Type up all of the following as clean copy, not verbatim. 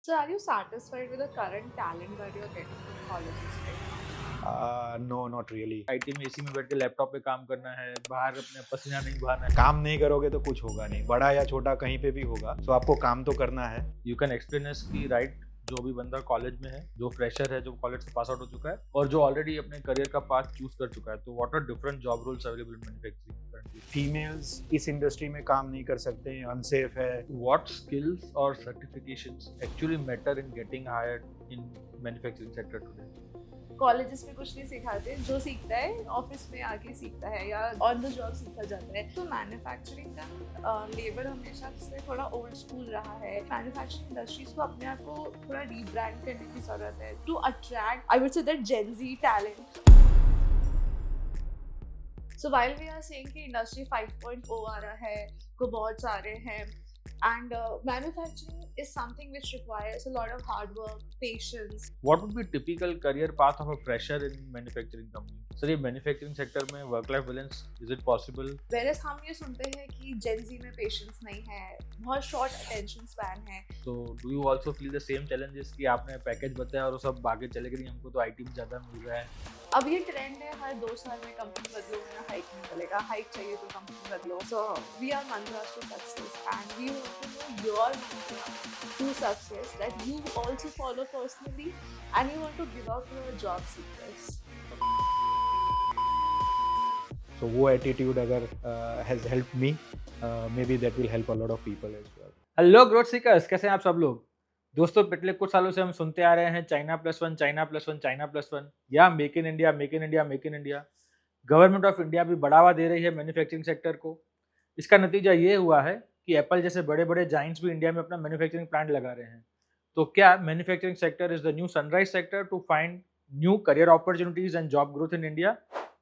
So are you satisfied with the current talent that you're getting from colleges right now? No not really. IT में AC में बैठ के laptop पे काम करना है, बाहर अपने पसीना नहीं बहाना है। काम नहीं करोगे तो कुछ होगा नहीं, बड़ा या छोटा कहीं पे भी होगा, तो आपको काम तो करना है। यू कैन एक्सप्लेन अस की राइट, जो भी बंदा कॉलेज में है, जो फ्रेशर है, जो कॉलेज से पास आउट हो चुका है और जो ऑलरेडी अपने करियर का पाथ चूज कर चुका है, तो what are different job roles available in manufacturing currently? Females इस इंडस्ट्री में काम नहीं कर सकते, अनसेफ है। What skills or certifications actually matter in getting hired in manufacturing sector today? Colleges में कुछ नहीं सिखाते, जो सीखता है ऑफिस में आके सीखता है या ऑन द जॉब सीखा जाता है। तो मैन्युफैक्चरिंग का लेबर हमेशा से थोड़ा ओल्ड स्कूल रहा है। मैन्युफैक्चरिंग इंडस्ट्रीज को अपने आप को थोड़ा रीब्रांड करने की जरूरत है to attract I would say that Gen Z talent. So while we are saying कि इंडस्ट्री 5.0 आ रहा है, को बहुत सारे हैं, and manufacturing is something which requires a lot of hard work, patience. What would be typical career path of a fresher in manufacturing company? Sir, ये manufacturing sector में work life balance is it possible? Whereas हम ये सुनते हैं कि Gen Z में patience नहीं है, बहुत short attention span है। तो do you also feel the same challenges कि आपने पैकेज बताया और वो सब आगे चले गए, नहीं हमको तो आईटी में ज़्यादा मिल रहा है? अब ये ट्रेंड है, हर 2 साल में कंपनी बदलो वरना हाइक नहीं चलेगा, हाइक चाहिए तो कंपनी बदलो। So we are mantras to success and we want to know your mantra to success that you also follow personally and you want to give out to your job seekers. तो वो attitude अगर has helped me, maybe that will help a lot of people as well. Hello growth seekers, कैसे हैं आप सब लोग? दोस्तों, पिछले कुछ सालों से हम सुनते आ रहे हैं China plus one, China plus one, China plus one, या make in India, make in India, make in India. Government of India भी बढ़ावा दे रही है मैन्युफैक्चरिंग सेक्टर को। इसका नतीजा ये हुआ है कि एप्पल जैसे बड़े बड़े जाइंट्स भी इंडिया में अपना मैन्युफैक्चरिंग प्लांट लगा रहे हैं। तो क्या manufacturing sector is the new sunrise sector to find new career opportunities and job growth in India?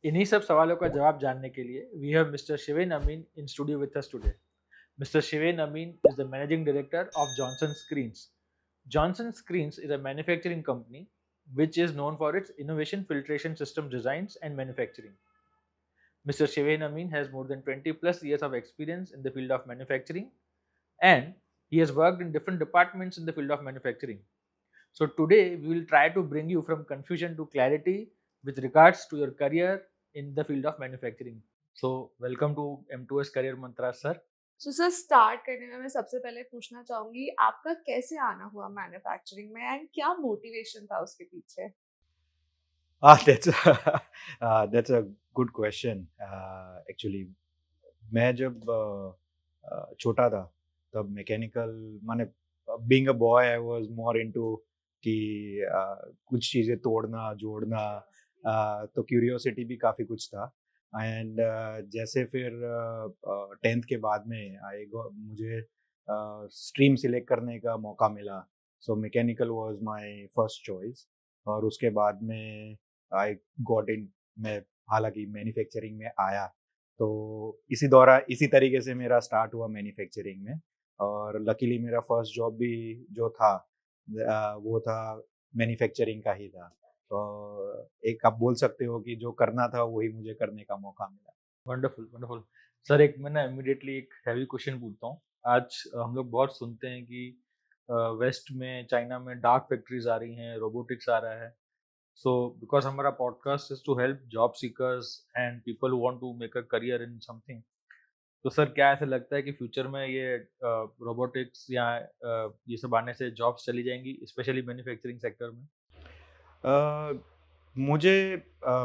इन्हीं सब सवालों का जवाब जानने के लिए we have mister Shivain Amin in studio with us today. Mr. Shivain Amin is the managing director of Johnson Screens. Johnson Screens is a manufacturing company which is known for its innovation filtration system designs and manufacturing. Mr. Shivain Amin has more than 20 plus years of experience in the field of manufacturing, and he has worked in different departments in the field of manufacturing. So today we will try to bring you from confusion to clarity with regards to your career in the field of manufacturing. So welcome to M2S Career Mantra, sir. So sir, start करने में मैं सबसे पहले पूछना चाहूंगी आपका कैसे आना हुआ मैन्युफैक्चरिंग में एंड क्या मोटिवेशन था उसके पीछे? That's that's a good question. Actually मैं जब छोटा था तब मैकेनिकल, माने being a boy I was more into कि कुछ चीज़ें तोड़ना जोड़ना, तो क्यूरियोसिटी भी काफ़ी कुछ था। एंड जैसे फिर 10th के बाद में मुझे स्ट्रीम सिलेक्ट करने का मौका मिला, so mechanical was my first choice. और उसके बाद में आई गॉट इन, मैं हालांकि मैन्युफैक्चरिंग में आया, तो इसी तरीके से मेरा स्टार्ट हुआ मैन्युफैक्चरिंग में। और लकीली मेरा फर्स्ट जॉब भी जो था वो था मैन्युफैक्चरिंग का ही था। तो एक आप बोल सकते हो कि जो करना था वही मुझे करने का मौका मिला। Wonderful, wonderful. सर, एक मैं ना इमीडिएटली एक हैवी क्वेश्चन पूछता हूँ। आज हम लोग बहुत सुनते हैं कि वेस्ट में, चाइना में डार्क फैक्ट्रीज आ रही हैं, रोबोटिक्स आ रहा है। सो बिकॉज हमारा podcast is to help job seekers and people who want to make a career in something, तो सर क्या ऐसा लगता है कि फ्यूचर में ये रोबोटिक्स या ये सब आने से जॉब्स चली जाएंगी, स्पेशली मैन्युफैक्चरिंग सेक्टर में? अ,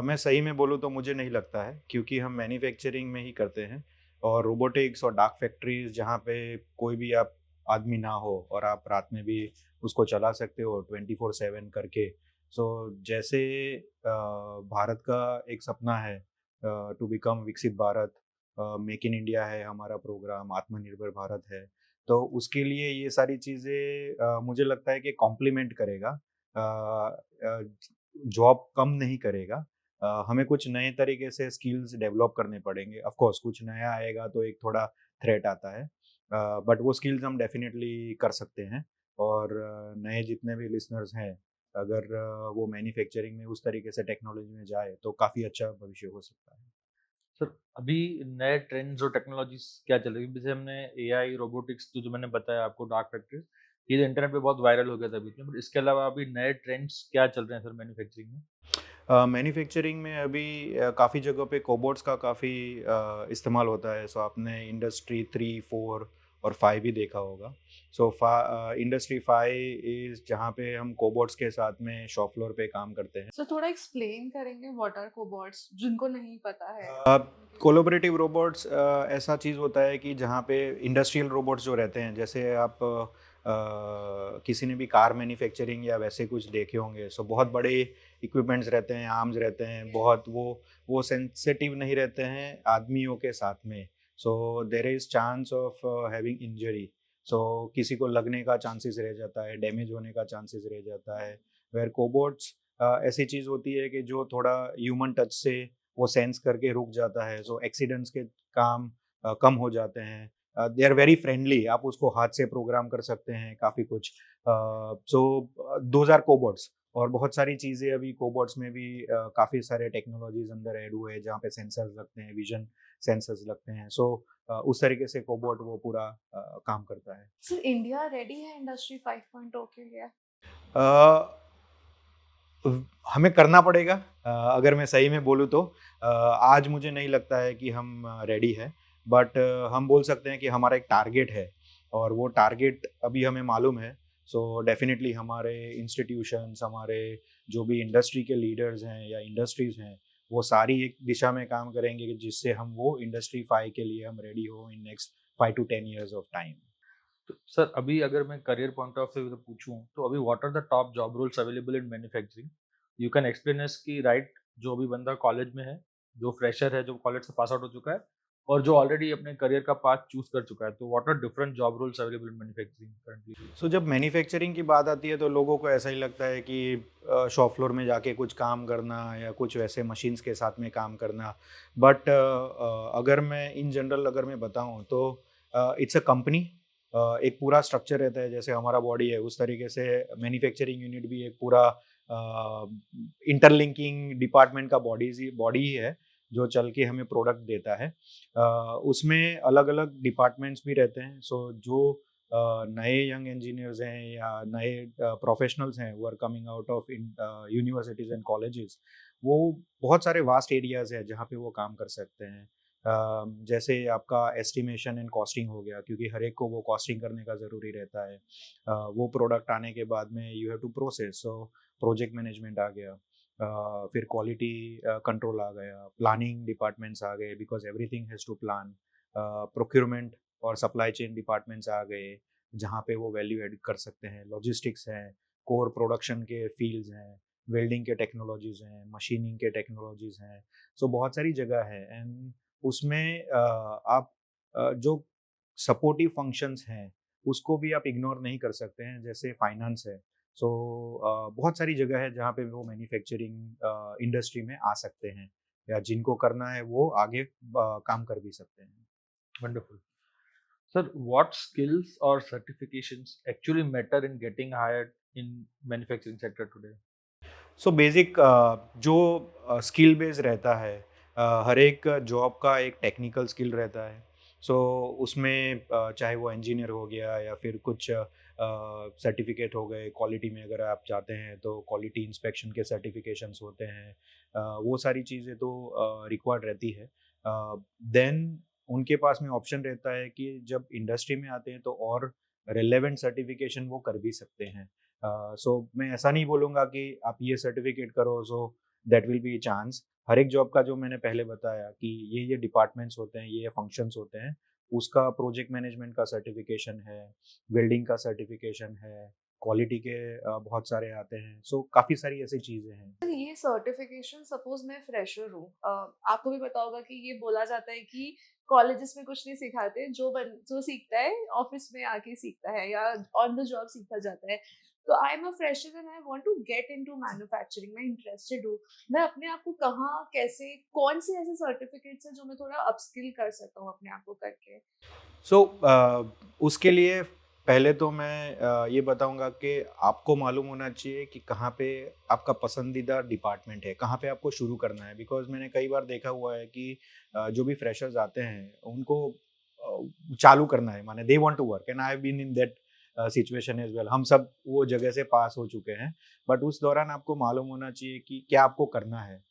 मैं सही में बोलूँ तो मुझे नहीं लगता है, क्योंकि हम मैन्युफैक्चरिंग में ही करते हैं। और रोबोटिक्स और डार्क फैक्ट्रीज जहाँ पे कोई भी आप आदमी ना हो और आप रात में भी उसको चला सकते हो 24/7 करके। सो जैसे भारत का एक सपना है टू बिकम विकसित भारत, मेक इन इंडिया है हमारा प्रोग्राम, आत्मनिर्भर भारत है। तो उसके लिए ये सारी चीज़ें मुझे लगता है कि कॉम्प्लीमेंट करेगा, जॉब कम नहीं करेगा। हमें कुछ नए तरीके से स्किल्स डेवलप करने पड़ेंगे। ऑफ कोर्स कुछ नया आएगा तो एक थोड़ा थ्रेट आता है, बट वो स्किल्स हम डेफिनेटली कर सकते हैं। और नए जितने भी लिसनर्स हैं, अगर वो मैन्युफैक्चरिंग में उस तरीके से टेक्नोलॉजी में जाए तो काफ़ी अच्छा भविष्य हो सकता है। सर, अभी नए ट्रेंड्स और टेक्नोलॉजीज क्या चल रही है? जैसे हमने एआई, रोबोटिक्स, तो जो मैंने बताया आपको, डार्क फैक्ट्रीज, ये तो इंटरनेट पे बहुत वायरल हो गया था बीच में, बट इसके अलावा अभी नए ट्रेंड्स क्या चल रहे हैं सर मैन्युफैक्चरिंग में? मैन्युफैक्चरिंग में अभी काफ़ी जगहों पे कोबोट्स का काफ़ी इस्तेमाल होता है। सो आपने इंडस्ट्री 3, 4 और 5 भी देखा होगा। सो इंडस्ट्री 5 इज़ जहाँ पे हम कोबोट्स के साथ में शॉप फ्लोर पे काम करते हैं। सो थोड़ा एक्सप्लेन करेंगे व्हाट आर कोबॉट्स जिनको नहीं पता है कोलैबोरेटिव रोबोट्स ऐसा चीज़ होता है कि जहाँ पे इंडस्ट्रियल रोबोट्स जो रहते हैं, जैसे आप किसी ने भी कार मैन्युफैक्चरिंग या वैसे कुछ देखे होंगे। सो बहुत बड़े इक्विपमेंट्स रहते हैं, आर्म्स रहते हैं, बहुत वो सेंसिटिव नहीं रहते हैं आदमियों के साथ में। So there is chance of having injury. So किसी को लगने का चांसेस रह जाता है, डैमेज होने का चांसेस रह जाता है। वेयर कोबोट्स ऐसी चीज़ होती है कि जो थोड़ा ह्यूमन टच से वो सेंस करके रुक जाता है। सो एक्सीडेंट्स के काम कम हो जाते हैं। दे आर वेरी फ्रेंडली, आप उसको हाथ से प्रोग्राम कर सकते हैं काफ़ी कुछ। So those are cobots. और बहुत सारी चीज़ें अभी कोबोट्स में भी काफ़ी सारे टेक्नोलॉजीज अंदर ऐड हुए हैं, जहाँ पे सेंसर्स लगते हैं, विजन सेंसर्स लगते हैं। सो उस तरीके से कोबोट वो पूरा काम करता है। सर इंडिया रेडी है इंडस्ट्री 5.0 के लिए अ, हमें करना पड़ेगा। अगर मैं सही में बोलूँ तो आज मुझे नहीं लगता है कि हम रेडी है, बट हम बोल सकते हैं कि हमारा एक टारगेट है और वो टारगेट अभी हमें मालूम है। सो डेफिनेटली हमारे इंस्टीट्यूशंस, हमारे जो भी इंडस्ट्री के लीडर्स हैं या इंडस्ट्रीज हैं, वो सारी एक दिशा में काम करेंगे कि जिससे हम वो इंडस्ट्री 5 के लिए हम रेडी हो in next 5 to 10 years of time. तो सर अभी अगर मैं करियर पॉइंट ऑफ व्यू से पूछूं तो अभी what are the top job roles available in manufacturing? You can explain us कि राइट, जो अभी बंदा कॉलेज में है, जो फ्रेशर है, जो कॉलेज से पास आउट हो चुका है और जो ऑलरेडी अपने करियर का पाथ चूज कर चुका है, तो what are different job roles available in manufacturing currently? So जब मैन्युफैक्चरिंग की बात आती है तो लोगों को ऐसा ही लगता है कि शॉप फ्लोर में जाके कुछ काम करना या कुछ वैसे मशीन्स के साथ में काम करना। बट अगर मैं इन जनरल अगर मैं बताऊं तो इट्स अ कंपनी। एक पूरा स्ट्रक्चर रहता है, जैसे हमारा बॉडी है उस तरीके से मैन्युफैक्चरिंग यूनिट भी एक पूरा इंटरलिंकिंग डिपार्टमेंट का बॉडी ही है जो चल के हमें प्रोडक्ट देता है। उसमें अलग अलग डिपार्टमेंट्स भी रहते हैं। सो जो नए यंग इंजीनियर्स हैं या नए प्रोफेशनल्स हैं, वो are coming out of universities and colleges, वो बहुत सारे वास्ट एरियाज हैं जहाँ पे वो काम कर सकते हैं। जैसे आपका एस्टिमेशन एंड कॉस्टिंग हो गया, क्योंकि हर एक को वो कॉस्टिंग करने का ज़रूरी रहता है। वो प्रोडक्ट आने के बाद में you have to process. So project management आ गया। फिर क्वालिटी कंट्रोल आ गया, प्लानिंग डिपार्टमेंट्स आ गए because everything has to plan. Procurement और सप्लाई चेन डिपार्टमेंट्स आ गए जहाँ पे वो वैल्यू एड कर सकते हैं। लॉजिस्टिक्स हैं, कोर प्रोडक्शन के फील्ड्स हैं, वेल्डिंग के टेक्नोलॉजीज़ हैं, मशीनिंग के टेक्नोलॉजीज़ हैं। सो बहुत सारी जगह है। एंड उसमें आप जो सपोर्टिव फंक्शंस हैं उसको भी आप इग्नोर नहीं कर सकते हैं, जैसे फाइनेंस है। सो बहुत सारी जगह है जहाँ पे वो मैन्युफैक्चरिंग इंडस्ट्री में आ सकते हैं, या जिनको करना है वो आगे काम कर भी सकते हैं। वंडरफुल सर, व्हाट स्किल्स और certifications actually matter in getting hired in manufacturing sector today? So basic जो स्किल बेस रहता है, हर एक जॉब का एक टेक्निकल स्किल रहता है। सो उसमें चाहे वो इंजीनियर हो गया या फिर कुछ सर्टिफिकेट हो गए, क्वालिटी में अगर आप जाते हैं तो क्वालिटी इंस्पेक्शन के सर्टिफिकेशंस होते हैं। वो सारी चीज़ें तो रिक्वायर्ड रहती है। देन उनके पास में ऑप्शन रहता है कि जब इंडस्ट्री में आते हैं तो और रिलेवेंट सर्टिफिकेशन वो कर भी सकते हैं। सो मैं ऐसा नहीं बोलूँगा कि आप ये सर्टिफिकेट करो so that will be chance. हर एक जॉब का जो मैंने पहले बताया कि ये डिपार्टमेंट्स होते हैं, ये फंक्शंस होते हैं, उसका प्रोजेक्ट मैनेजमेंट का सर्टिफिकेशन है, वेल्डिंग का सर्टिफिकेशन है, क्वालिटी के बहुत सारे आते हैं। सो काफ़ी सारी ऐसी चीज़ें हैं। सर ये सर्टिफिकेशन सपोज मैं फ्रेशर हूँ आपको भी पता होगा कि ये बोला जाता है कि कॉलेजेस में कुछ नहीं सिखाते जो सीखता है ऑफिस में आके सीखता है या ऑन द जॉब सीखा जाता है तो I am a fresher and I want to get into manufacturing मैं इंटरेस्टेड हूँ मैं अपने आप को कहाँ कैसे कौन से ऐसे सर्टिफिकेट्स हैं जो मैं थोड़ा अपस्किल कर सकता हूँ अपने आप को करके सो उसके लिए पहले तो मैं ये बताऊंगा कि आपको मालूम होना चाहिए कि कहाँ पे आपका पसंदीदा डिपार्टमेंट है, कहाँ पे आपको शुरू करना है। बिकॉज मैंने कई बार देखा हुआ है कि जो भी फ्रेशर्स आते हैं उनको चालू करना है, माने they want to work, and I have been in that situation as well, हम सब वो जगह से पास हो चुके हैं। बट उस दौरान आपको मालूम होना चाहिए कि क्या आपको करना है।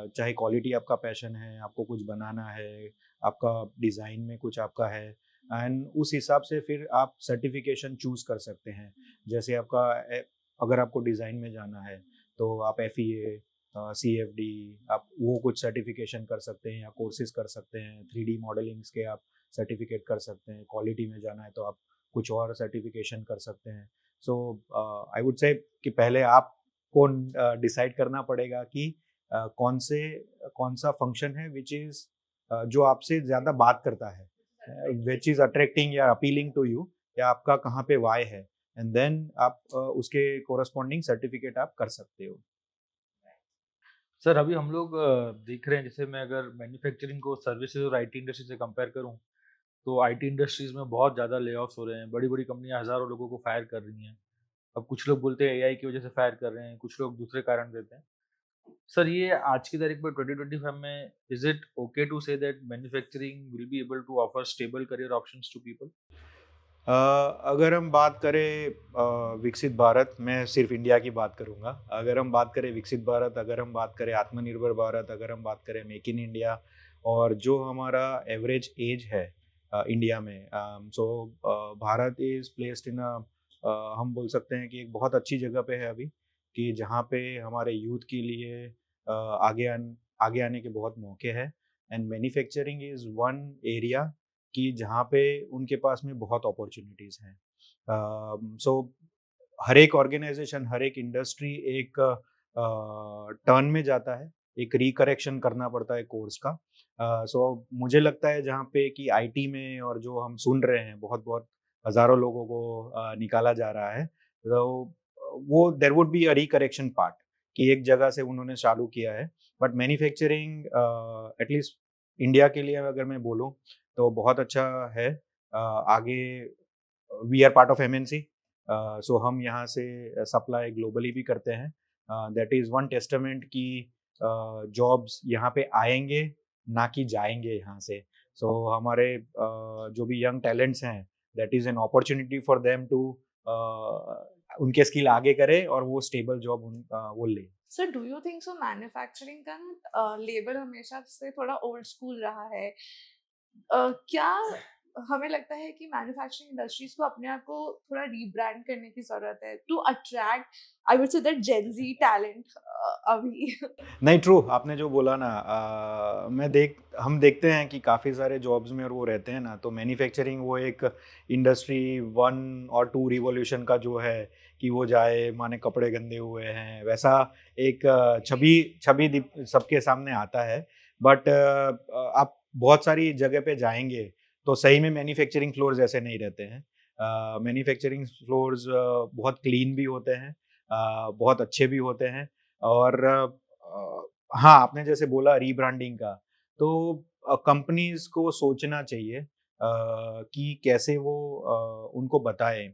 चाहे क्वालिटी आपका पैशन है, आपको कुछ बनाना है, आपका डिज़ाइन में कुछ आपका है, एंड उस हिसाब से फिर आप सर्टिफिकेशन चूज़ कर सकते हैं। जैसे आपका अगर आपको डिज़ाइन में जाना है तो आप FEA, CFD, आप वो कुछ सर्टिफिकेशन कर सकते हैं या कोर्सेज कर सकते हैं। 3D मॉडलिंग्स के आप सर्टिफिकेट कर सकते हैं। क्वालिटी में जाना है तो आप कुछ और सर्टिफिकेशन कर सकते हैं। सो आई वुड से कि पहले आपको डिसाइड करना पड़ेगा कि कौन सा फंक्शन है विच इज़ जो आपसे ज़्यादा बात करता है, विच इज़ अट्रैक्टिंग या अपीलिंग टू यू, या आपका कहाँ पे वाई है, एंड देन आप उसके कोरस्पॉन्डिंग सर्टिफिकेट आप कर सकते हो। सर अभी हम लोग देख रहे हैं, जैसे मैं अगर मैन्युफैक्चरिंग को सर्विसेज और आईटी इंडस्ट्री से कंपेयर करूं, तो आईटी इंडस्ट्रीज में बहुत ज़्यादा ले ऑफ्स हो रहे हैं। बड़ी बड़ी कंपनियां हज़ारों लोगों को फायर कर रही हैं। अब कुछ लोग बोलते हैं एआई की वजह से फायर कर रहे हैं, कुछ लोग दूसरे कारण देते हैं। सर ये आज की तारीख में 2025 में is it okay to say that manufacturing will be able to offer stable career options to people? अगर हम बात करें विकसित भारत, मैं सिर्फ इंडिया की बात करूंगा। अगर हम बात करें विकसित भारत, अगर हम बात करें आत्मनिर्भर भारत, अगर हम बात करें मेक इन इंडिया, और जो हमारा एवरेज एज है इंडिया में, सो भारत इज़ प्लेस्ड इन हम बोल सकते हैं कि एक बहुत अच्छी जगह पे है अभी, कि जहाँ पे हमारे यूथ के लिए आगे आने के बहुत मौके हैं। And manufacturing is one area कि जहाँ पे उनके पास में बहुत अपॉर्चुनिटीज़ हैं। सो हर एक ऑर्गेनाइजेशन, हर एक इंडस्ट्री एक टर्न में जाता है, एक रिकरेक्शन करना पड़ता है कोर्स का। सो मुझे लगता है जहाँ पे कि आईटी में, और जो हम सुन रहे हैं बहुत बहुत हज़ारों लोगों को निकाला जा रहा है, तो वो there would be a recorrection part, कि एक जगह से उन्होंने चालू किया है। बट मैन्युफैक्चरिंग एटलीस्ट इंडिया के लिए अगर मैं बोलूँ तो बहुत अच्छा है। आगे we are part of MNC, so हम यहाँ से सप्लाई ग्लोबली भी करते हैं। दैट इज़ वन टेस्टामेंट कि जॉब्स यहाँ पे आएंगे, ना कि जाएंगे यहाँ से। सो हमारे जो भी यंग टैलेंट्स हैं, that is an opportunity for them to उनके स्किल आगे करें और वो स्टेबल जॉब वो ले। Sir do you think so manufacturing का ना लेबर हमेशा से थोड़ा ओल्ड स्कूल रहा है? क्या हमें लगता है कि मैन्युफैक्चरिंग इंडस्ट्रीज को अपने आप को थोड़ा रीब्रांड करने की जरूरत है to attract, I would say that Gen Z talent अभी? नहीं, ट्रू, आपने जो बोला ना, हम देखते हैं कि काफ़ी सारे जॉब्स में और वो रहते हैं ना, तो मैन्युफैक्चरिंग वो एक इंडस्ट्री 1 और 2 रिवॉल्यूशन का जो है, कि वो जाए माने कपड़े गंदे हुए हैं, वैसा एक छवि सबके सामने आता है। बट आप बहुत सारी जगह पे जाएंगे तो सही में मैन्युफैक्चरिंग फ्लोर्स ऐसे नहीं रहते हैं। मैन्युफैक्चरिंग फ्लोर्स बहुत क्लीन भी होते हैं, बहुत अच्छे भी होते हैं। और हाँ, आपने जैसे बोला रीब्रांडिंग का, तो कंपनीज़ को सोचना चाहिए कि कैसे वो उनको बताएँ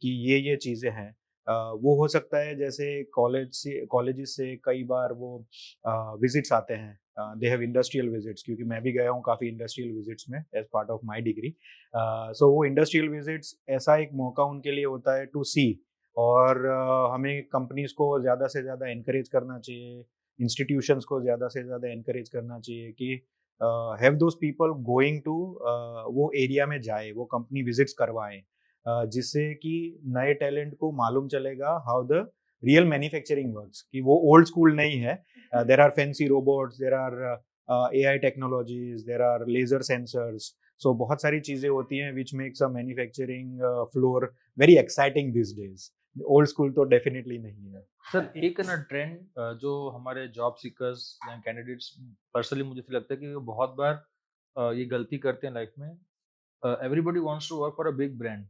कि ये चीज़ें हैं। वो हो सकता है जैसे कॉलेजेस से कई बार वो विज़िट्स आते हैं, दे हैव इंडस्ट्रियल विज़िट्स, क्योंकि मैं भी गया हूँ काफ़ी इंडस्ट्रियल विज़िट्स में as part of my degree. So वो इंडस्ट्रियल विज़िट्स ऐसा एक मौका उनके लिए होता है टू सी, और हमें कंपनीज़ को ज़्यादा से ज़्यादा एनकरेज करना चाहिए, इंस्टीट्यूशंस को ज़्यादा से ज़्यादा एनकरेज करना चाहिए कि have those people going to वो एरिया में जाए, वो कंपनी विज़िट्स करवाएँ, जिससे कि नए टैलेंट को मालूम चलेगा how the real manufacturing works, कि वो ओल्ड स्कूल नहीं है। There are fancy robots, there are AI technologies, there are laser sensors. So बहुत सारी चीज़ें होती हैं which makes a manufacturing floor very exciting these days. Old school तो डेफिनिटली नहीं है। सर एक ना ट्रेंड जो हमारे जॉब सीकर्स या कैंडिडेट्स, पर्सनली मुझे तो लगता है कि वो बहुत बार ये गलती करते हैं लाइफ में। Everybody wants to work for a big brand.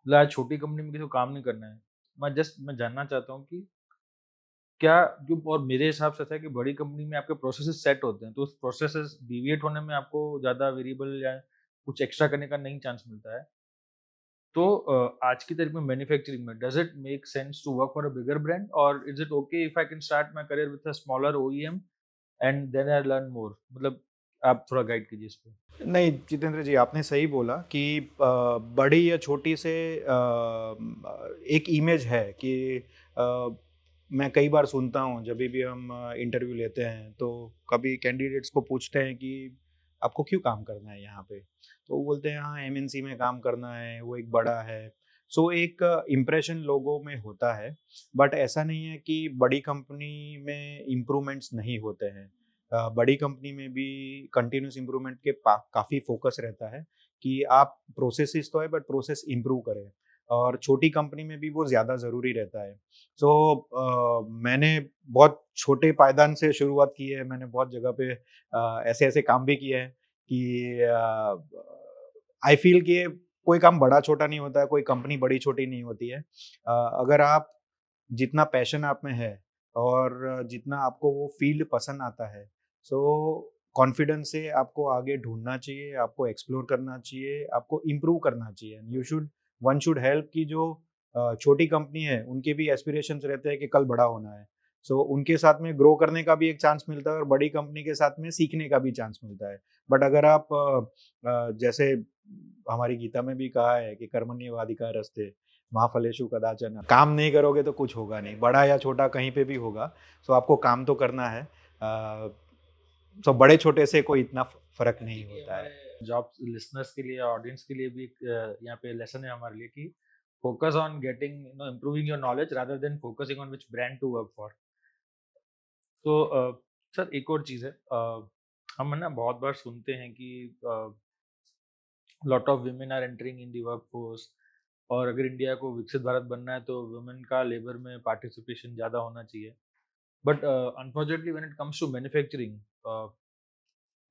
मतलब आज छोटी कंपनी में किसी को काम नहीं करना है। मैं जानना चाहता हूँ कि क्या जो, और मेरे हिसाब से ऐसा है कि बड़ी कंपनी में आपके प्रोसेसेस सेट होते हैं, तो उस प्रोसेसेस डिविएट होने में आपको ज़्यादा वेरिएबल या कुछ एक्स्ट्रा करने का नहीं चांस मिलता है। तो आज की तारीख में मैन्युफैक्चरिंग में does it make sense to work for a bigger brand, और is it okay if I can start my career with a smaller OEM and then I learn more? मतलब आप थोड़ा गाइड कीजिए इस पे। नहीं जितेंद्र जी, आपने सही बोला कि बड़ी या छोटी से एक इमेज है कि मैं कई बार सुनता हूँ जब भी हम इंटरव्यू लेते हैं तो कभी कैंडिडेट्स को पूछते हैं कि आपको क्यों काम करना है यहाँ पे, तो वो बोलते हैं हाँ एमएनसी में काम करना है, वो एक बड़ा है। सो एक इम्प्रेशन लोगों में होता है, बट ऐसा नहीं है कि बड़ी कंपनी में इम्प्रूवमेंट्स नहीं होते हैं। बड़ी कंपनी में भी कंटिन्यूस इम्प्रूवमेंट के काफ़ी फोकस रहता है कि आप प्रोसेसेस तो है बट प्रोसेस इम्प्रूव करें, और छोटी कंपनी में भी वो ज़्यादा ज़रूरी रहता है। सो मैंने बहुत छोटे पायदान से शुरुआत की है, मैंने बहुत जगह पे ऐसे ऐसे काम भी किए हैं कि आई फील कि कोई काम बड़ा छोटा नहीं होता है, कोई कंपनी बड़ी छोटी नहीं होती है। अगर आप जितना पैशन आप में है और जितना आपको वो फील्ड पसंद आता है, सो कॉन्फिडेंस से आपको आगे ढूंढना चाहिए, आपको एक्सप्लोर करना चाहिए, आपको इम्प्रूव करना चाहिए। You should one should help कि जो छोटी कंपनी है उनके भी एस्पिरेशंस रहते हैं कि कल बड़ा होना है। सो उनके साथ में ग्रो करने का भी एक चांस मिलता है और बड़ी कंपनी के साथ में सीखने का भी चांस मिलता है। बट अगर आप जैसे हमारी गीता में भी कहा है कि कर्मण्येवाधिकारस्ते माँ फलेषु कदाचन, काम नहीं करोगे तो कुछ होगा नहीं, बड़ा या छोटा कहीं पे भी होगा। सो आपको काम तो करना है। सो बड़े छोटे से कोई इतना फर्क नहीं होता है। जॉब लिसनर्स के लिए, ऑडियंस के लिए भी एक यहाँ पे लेसन है हमारे लिए कि focus on getting improving your knowledge rather than focusing on which brand to work for. तो सर एक और चीज़ है, हम है ना बहुत बार सुनते हैं कि lot of women are entering in the workforce, और अगर इंडिया को विकसित भारत बनना है तो वुमेन का लेबर में पार्टिसिपेशन ज़्यादा होना चाहिए। But unfortunately when it comes to manufacturing,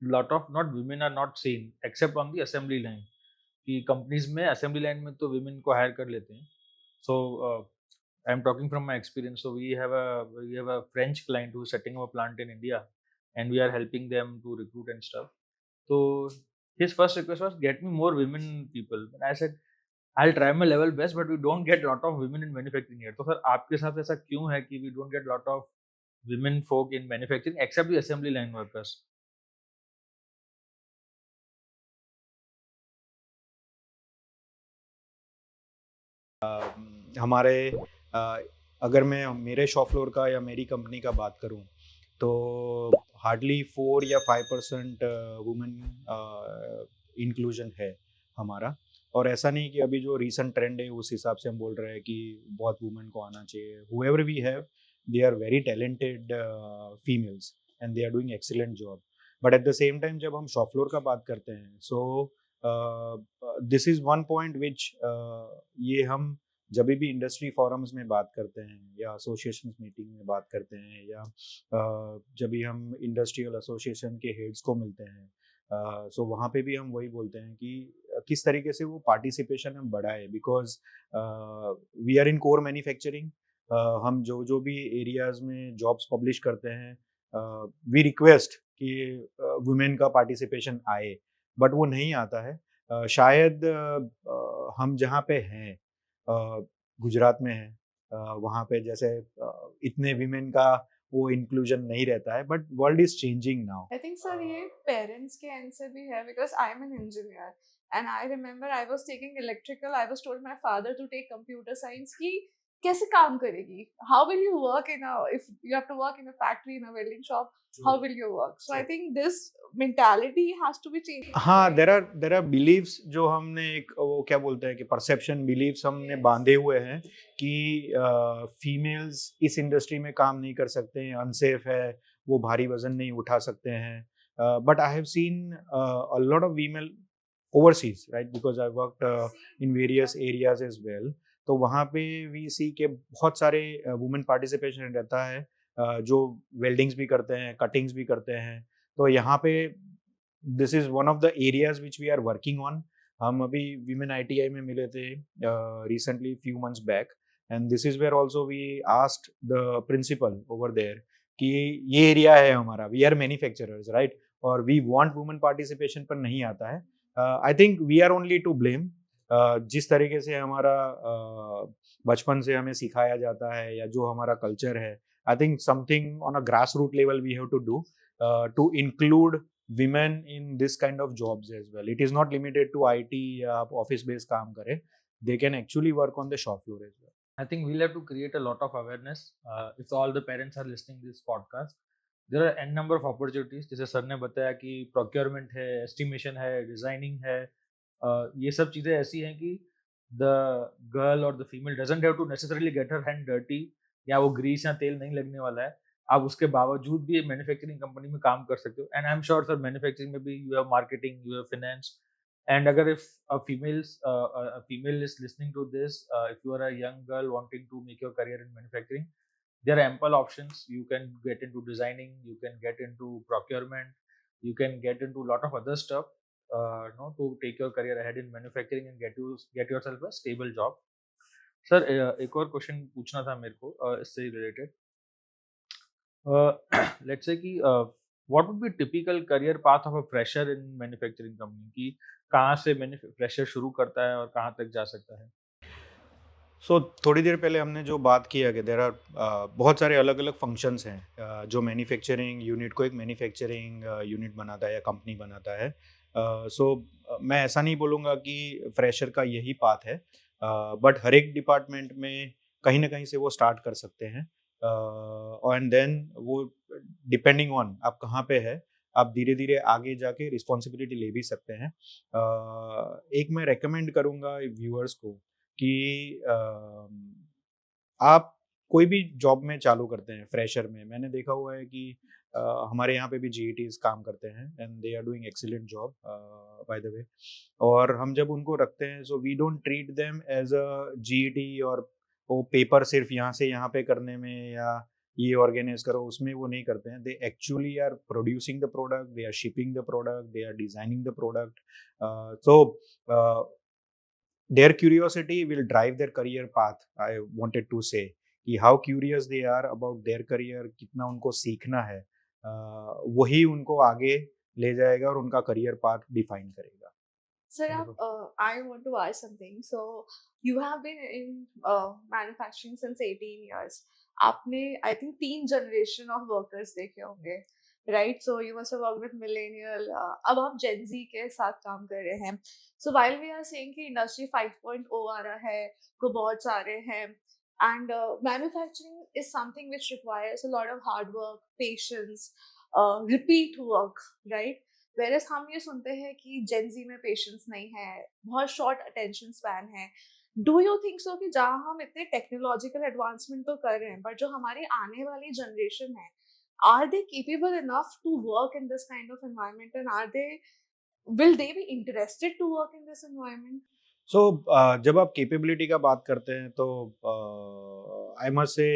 lot of not women are not seen except on the assembly line, कि कंपनीज में असेंबली लाइन में तो women को हायर कर लेते हैं। So I am talking from my experience. So we have a French client who is setting up a plant in India and we are helping them to recruit and stuff. So his first request was get me more women people. And I said I'll try my level best, but we don't get lot of women in manufacturing here. तो sir आपके साथ ऐसा क्यों है कि we don't get lot of women folk in manufacturing except the assembly line workers? हमारे अ, अगर मैं मेरे शॉप फ्लोर का या मेरी कंपनी का बात करूं तो हार्डली 4 या 5% वुमेन इंक्लूजन है हमारा। और ऐसा नहीं कि अभी जो रीसेंट ट्रेंड है उस हिसाब से हम बोल रहे हैं कि बहुत वुमेन को आना चाहिए। However we have, they are very talented females and they are doing excellent job. But at the same time जब हम शॉप फ्लोर का बात करते हैं, so this is one point which ये हम जब भी इंडस्ट्री फोरम्स में बात करते हैं या एसोसिएशन मीटिंग में बात करते हैं या जब भी हम इंडस्ट्रियल एसोसिएशन के हेड्स को मिलते हैं, सो वहाँ पे भी हम वही बोलते हैं कि किस तरीके से वो पार्टिसिपेशन हम बढ़ाए। Because we are in core manufacturing, हम जो जो भी एरियाज में जॉब्स पब्लिश करते हैं वी रिक्वेस्ट कि वुमेन का पार्टिसिपेशन आए, बट वो नहीं आता है। शायद हम जहाँ पे हैं, गुजरात में है, वहाँ पे जैसे इतने विमेन का वो इंक्लूजन नहीं रहता है, but world is changing now. I think sir ये पेरेंट्स के एंड से भी है because I am an engineer and I remember I was taking electrical. I was told my father to take computer science कि कैसे काम करेगी? How will you work in a if you have to work in a factory in a welding shop? How will you work? So I think this mentality has to be changed. हाँ, there are beliefs जो हमने एक वो क्या बोलते हैं कि perception beliefs हमने बांधे हुए हैं कि फीमेल्स इस इंडस्ट्री में काम नहीं कर सकते हैं, अनसेफ है, वो भारी वजन नहीं उठा सकते हैं। But I have seen a lot of women overseas, right, because I worked in various areas as well. तो वहाँ पे वी सी के बहुत सारे वुमेन पार्टिसिपेशन रहता है, जो वेल्डिंग्स भी करते हैं, कटिंग्स भी करते हैं। तो यहाँ पे this is one of the areas which we are working on. हम अभी वीमेन ITI में मिले थे recently few months back, and this is where also we asked the principal over there कि ये एरिया है हमारा, वी आर मैन्युफैक्चरर्स, राइट, और वी वांट वुमेन पार्टिसिपेशन पर नहीं आता है। I think we are only to blame. जिस तरीके से हमारा बचपन से हमें सिखाया जाता है या जो हमारा कल्चर है, I think something on a grass root level we have to do to include women in this kind of jobs as well. It is not limited to IT या आप office based काम करें. They can actually work on the shop floor as well. I think we'll have to create a lot of awareness. If all the parents are listening this podcast, there are n number of opportunities. जैसे sir ने बताया कि procurement है, estimation है, designing है, ये सब चीज़ें ऐसी हैं कि the girl or the female doesn't have to necessarily get her hand dirty, या वो ग्रीस या तेल नहीं लगने वाला है. आप उसके बावजूद भी मैन्युफैक्चरिंग कंपनी में काम कर सकते हो. And I am sure sir manufacturing में भी you have marketing, you have finance. And agar if a female is listening to this, if you are a young girl wanting to make your career in manufacturing, there are ample options. You can get into designing, you can get into procurement, you can get into a lot of other stuff, to take your career ahead in manufacturing and get yourself a stable job. Sir, एक और question पूछना था मेरे को इससे related. Let's say कि what would be typical career path of a fresher in manufacturing company, कि कहाँ से फ्रेशर शुरू करता है और कहाँ तक जा सकता है? सो थोड़ी देर पहले हमने जो बात किया कि देर आर बहुत सारे अलग अलग फंक्शंस हैं जो मैन्युफैक्चरिंग यूनिट को एक मैन्युफैक्चरिंग यूनिट बनाता है या कंपनी बनाता है. सो मैं ऐसा नहीं बोलूँगा कि फ्रेशर का यही पाथ है, बट हर एक डिपार्टमेंट में कहीं ना कहीं से वो स्टार्ट कर सकते हैं. एंड देन वो डिपेंडिंग ऑन आप कहाँ पे है, आप धीरे धीरे आगे जाके रिस्पॉन्सिबिलिटी ले भी सकते हैं. एक मैं रेकमेंड करूँगा व्यूअर्स को कि आप कोई भी जॉब में चालू करते हैं फ्रेशर में, मैंने देखा हुआ है कि हमारे यहाँ पे भी GETs काम करते हैं and they are doing excellent job by the way. और हम जब उनको रखते हैं so we don't treat them as a GET और वो पेपर सिर्फ यहाँ से यहाँ पे करने में या ये ऑर्गेनाइज करो उसमें वो नहीं करते हैं. They actually are producing the product, they are shipping the product, they are designing the product. So their curiosity will drive their career path. I wanted to say कि how curious they are about their career, कितना उनको सीखना है, वही उनको आगे ले जाएगा और उनका career path define करेगा. Sir, I want to ask something. So, you have been in manufacturing since 18 years. आपने, I think, 3 generation of workers देखे होंगे, right? So, you must have worked with millennial. अब आप Gen Z के साथ काम कर रहे हैं. So, while we are saying कि industry 5.0 आ रहा है, बहुत सारे हैं, and manufacturing is something which requires a lot of hard work, patience, repeat work, right? Whereas हम ये सुनते हैं कि Gen Z में patience नहीं है, बहुत short attention span है. Do you think so कि जहाँ हम इतने technological advancement तो कर रहे हैं, but जो हमारी आने वाली generation है, are they capable enough to work in this kind of environment, and will they be interested to work in this environment? So जब आप capability का बात करते हैं तो I must say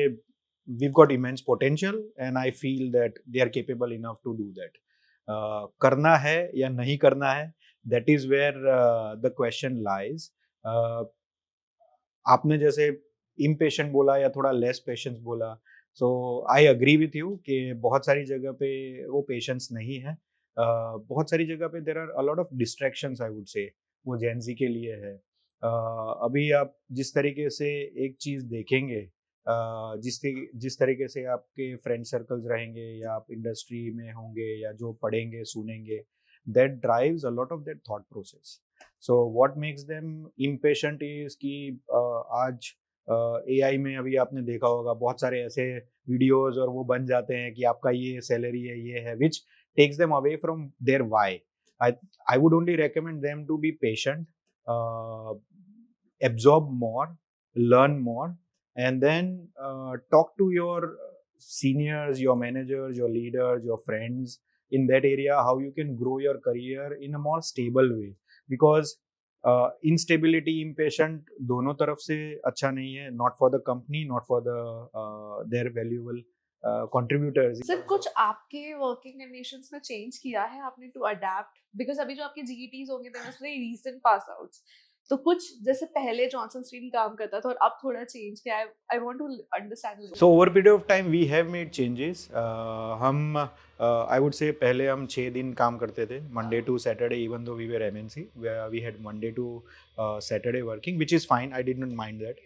we've got immense potential and I feel that they are capable enough to do that. करना है या नहीं करना है, that is where the question lies. आपने जैसे impatient बोला या थोड़ा less patience बोला, so I agree with you कि बहुत सारी जगह पे वो patience नहीं है. बहुत सारी जगह पे there are a lot of distractions I would say, वो Gen Z के लिए है. अभी आप जिस तरीके से एक चीज़ देखेंगे, जिस तरीके से आपके फ्रेंड सर्कल्स रहेंगे या आप इंडस्ट्री में होंगे या जो पढ़ेंगे सुनेंगे, that drives a lot of that thought process. So what makes them impatient is कि आज AI में अभी आपने देखा होगा बहुत सारे ऐसे वीडियोस और वो बन जाते हैं कि आपका ये सैलरी है, ये है, which takes them away from their why. I would only recommend them to be patient, absorb more, learn more, and then talk to your seniors, your managers, your leaders, your friends in that area, how you can grow your career in a more stable way. Because instability, impatient दोनों तरफ से अच्छा नहीं है, not for the company, not for the their valuable contributors. Sir कुछ आपके working conditions में change किया है आपने टू अडेप्ट, बिकॉज अभी जो आपके GETs होंगे देन मोस्टली रीसेंट पास आउट्स, तो कुछ जैसे पहले जॉनसन स्टील काम करता था और अब थोड़ा चेंज किया है. I want to understand. So over period of time we have made changes. हम I would say पहले हम 6 दिन काम करते थे, Monday to Saturday, even though we were MNC, we had Monday to Saturday working, which is fine. I did not mind that.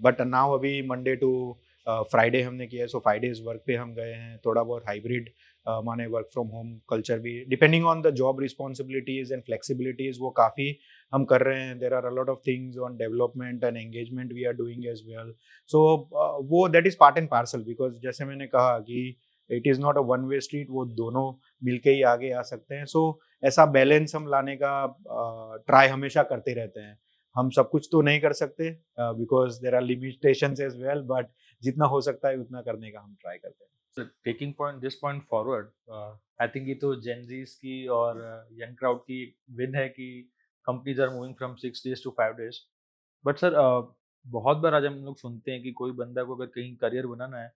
But now अभी Monday to Friday हमने किया है, so 5 days वर्क पे हम गए हैं. थोड़ा बहुत हाइब्रिड माने वर्क फ्रॉम होम कल्चर भी depending on the job responsibilities and flexibilities वो काफ़ी हम कर रहे हैं. There are a lot of things on development and engagement we are doing as well. So वो that is part and parcel, because जैसे मैंने कहा कि it is not a one way street, वो दोनों मिलके ही आगे आ सकते हैं. सो ऐसा बैलेंस हम लाने का ट्राई हमेशा करते रहते हैं. हम सब कुछ तो नहीं कर सकते because there are limitations as well, but जितना हो सकता है उतना करने का हम ट्राई करते हैं. Taking this point forward, I think ये तो जेनजीज की और यंग क्राउड की विन है कि companies are moving from 6 days to 5 days. But sir बहुत बार आज हम लोग सुनते हैं कि कोई बंदा को अगर कहीं करियर बनाना है,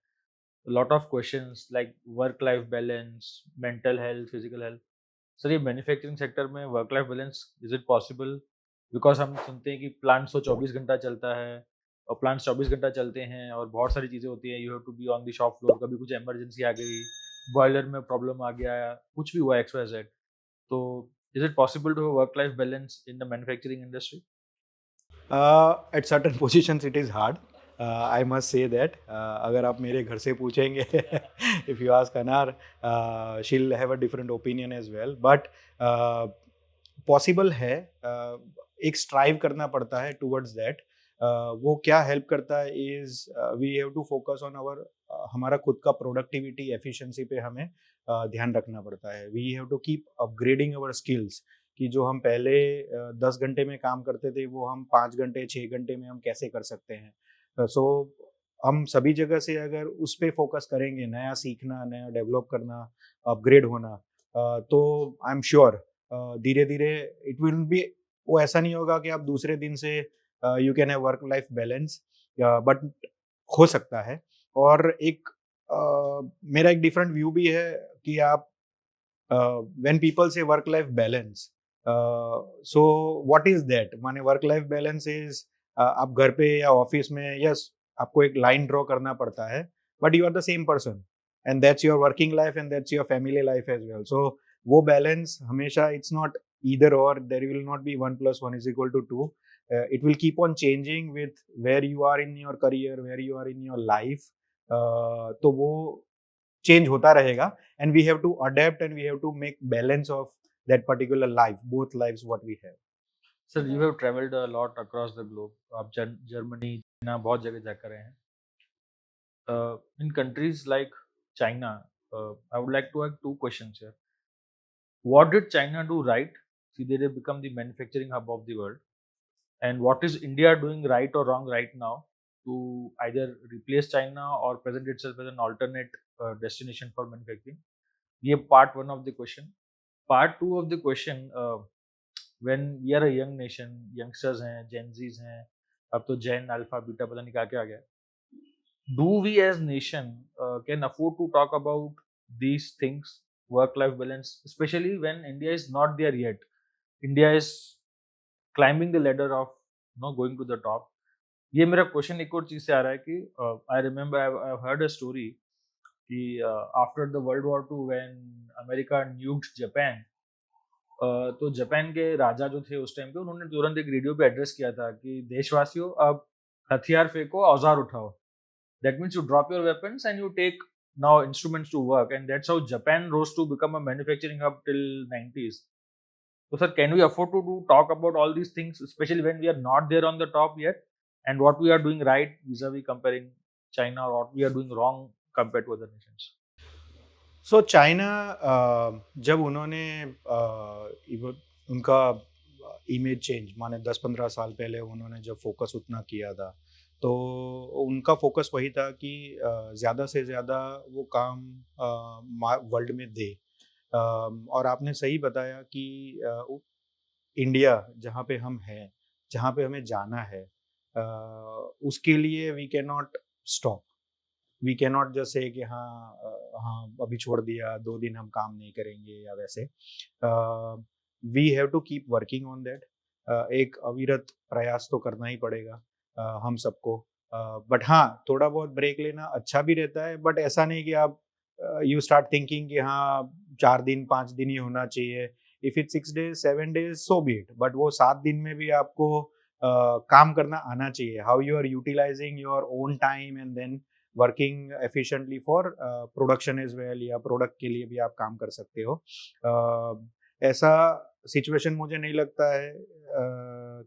lot of questions like work life balance, mental health, physical health. Sir ये मैन्युफैक्चरिंग सेक्टर में work life balance is it possible? Because हम सुनते हैं कि प्लांट्स तो 24 घंटा चलता है और प्लांट्स 24 घंटा चलते हैं और बहुत सारी चीज़ें होती हैं. You have to be on the shop floor. कभी कुछ इमरजेंसी आ गई, बॉयलर में प्रॉब्लम आ गया, कुछ भी हुआ XYZ. तो is it possible to work life balance in the manufacturing industry? At certain positions it is hard, I must say that. अगर आप मेरे घर से पूछेंगे if you ask another, she'll have a different opinion as well, but possible है. एक strive करना पड़ता है टूवर्ड्स दैट. वो क्या हेल्प करता है is we have to focus on our, हमारा खुद का प्रोडक्टिविटी एफिशिएंसी पे हमें ध्यान रखना पड़ता है. We have to keep upgrading our skills, कि जो हम पहले 10 घंटे में काम करते थे वो हम 5 घंटे 6 घंटे में हम कैसे कर सकते हैं. सो हम सभी जगह से अगर उस पे फोकस करेंगे, नया सीखना, नया डेवलप करना, अपग्रेड होना, तो आई एम श्योर धीरे धीरे इट विल बी, वो ऐसा नहीं होगा कि आप दूसरे दिन से you can have work life balance, but हो सकता है. और एक मेरा एक डिफरेंट व्यू भी है कि आप when people say work life balance, so what is that, माने वर्क लाइफ बैलेंस इज आप घर पे या ऑफिस में, यस आपको एक लाइन ड्रॉ करना पड़ता है, but you are the same person and that's your working life and that's your family life as well. So वो बैलेंस हमेशा, it's not either or, there will not be 1 + 1 = 2. It will keep on changing with where you are in your career, where you are in your life. तो वो change होता रहेगा, and we have to adapt and we have to make balance of that particular life, both lives what we have. Sir you have travelled a lot across the globe. आप Germany, China, बहुत जगह जाकर रहे हैं. In countries like China, I would like to have two questions here. What did China do right? See, they become the manufacturing hub of the world. And what is India doing right or wrong right now to either replace China or present itself as an alternate destination for manufacturing? ये part one of the question. Part two of the question, when we are a young nation, youngsters हैं, Gen Zs हैं, अब तो Gen Alpha Beta पता नहीं क्या क्या आ गया. Do we as nation can afford to talk about these things, work-life balance, especially when India is not there yet? India is climbing the ladder of going to the top. ये मेरा question एक और चीज से आ रहा है कि I remember I heard a story कि after the world war 2 when America nuked Japan, तो जापान के राजा जो थे उस टाइम पे, उन्होंने तुरंत एक रेडियो पे एड्रेस किया था कि देशवासियों अब हथियार फेंको, औजार उठाओ. That means you drop your weapons and you take now instruments to work, and that's how Japan rose to become a manufacturing hub till 90s. So sir, can we afford to talk about all these things, especially when we are not there on the top yet, and what we are doing right vis-a-vis comparing China, or what we are doing wrong compared to other nations? So China, जब उन्होंने उनका image change, माने 10-15 साल पहले उन्होंने जब focus उतना किया था, तो उनका फोकस वही था कि ज़्यादा से ज़्यादा वो काम वर्ल्ड में दे. और आपने सही बताया कि इंडिया जहाँ पे हम हैं, जहाँ पे हमें जाना है, उसके लिए we can not stop. We can not just say कि हाँ अभी छोड़ दिया, 2 दिन हम काम नहीं करेंगे या वैसे. We have to keep working on that. एक अविरत प्रयास तो करना ही पड़ेगा हम सबको. बट हाँ, थोड़ा बहुत ब्रेक लेना अच्छा भी रहता है, बट ऐसा नहीं कि आप यू स्टार्ट थिंकिंग कि हाँ 4 दिन 5 दिन ही होना चाहिए. If it 6 days 7 days so B it, but वो 7 दिन में भी आपको काम करना आना चाहिए. How you are utilising your own time, and then working efficiently for production as well, या प्रोडक्ट के लिए भी आप काम कर सकते हो। ऐसा सिचुएशन मुझे नहीं लगता है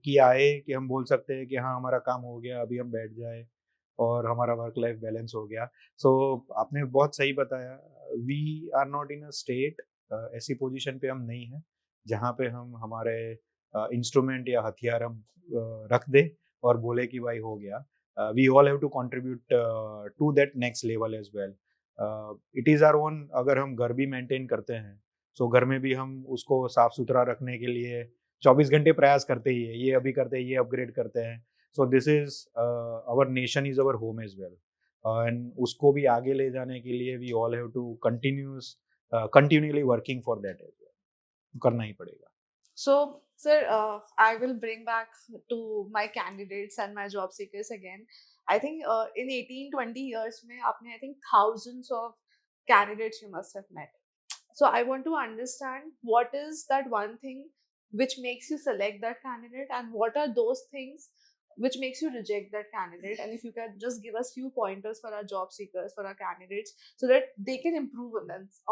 कि आए कि हम बोल सकते हैं कि हाँ हमारा काम हो गया, अभी हम बैठ जाए और हमारा वर्क लाइफ बैलेंस हो गया। सो आपने बहुत सही बताया, we are not in a state, ऐसी पोजीशन पे हम नहीं हैं जहाँ पे हम हमारे इंस्ट्रूमेंट या हथियार हम रख दें और बोले कि भाई हो गया। We all have to contribute to that next level as well. It is our own. अगर हम घर भी मेंटेन करते हैं, सो घर में भी हम उसको साफ सुथरा रखने के लिए 24 घंटे प्रयास करते ही है, ये अभी करते हैं, ये अपग्रेड करते हैं। So this is our nation is our home as well, and उसको भी आगे ले जाने के लिए we all have to continuously working for that as well, करना ही पड़ेगा। So, sir, I will bring back to my candidates and my job seekers again. I think in 18-20 years mein aapne I think thousands of candidates you must have met. So I want to understand what is that one thing which makes you select that candidate, and what are those things which makes you reject that candidate, and if you can just give us few pointers for our job seekers, for our candidates, so that they can improve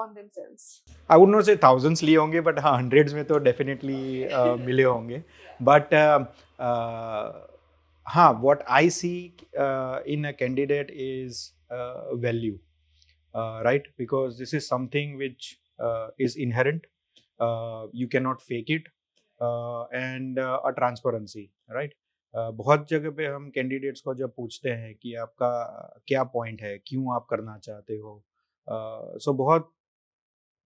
on themselves. I would not से thousands लिए होंगे, but हाँ hundreds में तो definitely मिले होंगे। But हाँ, what I see in a candidate is value, right? Because this is something which is inherent. You cannot fake it, and a transparency, right? बहुत जगह पे हम कैंडिडेट्स को जब पूछते हैं कि आपका क्या पॉइंट है, क्यों आप करना चाहते हो, सो बहुत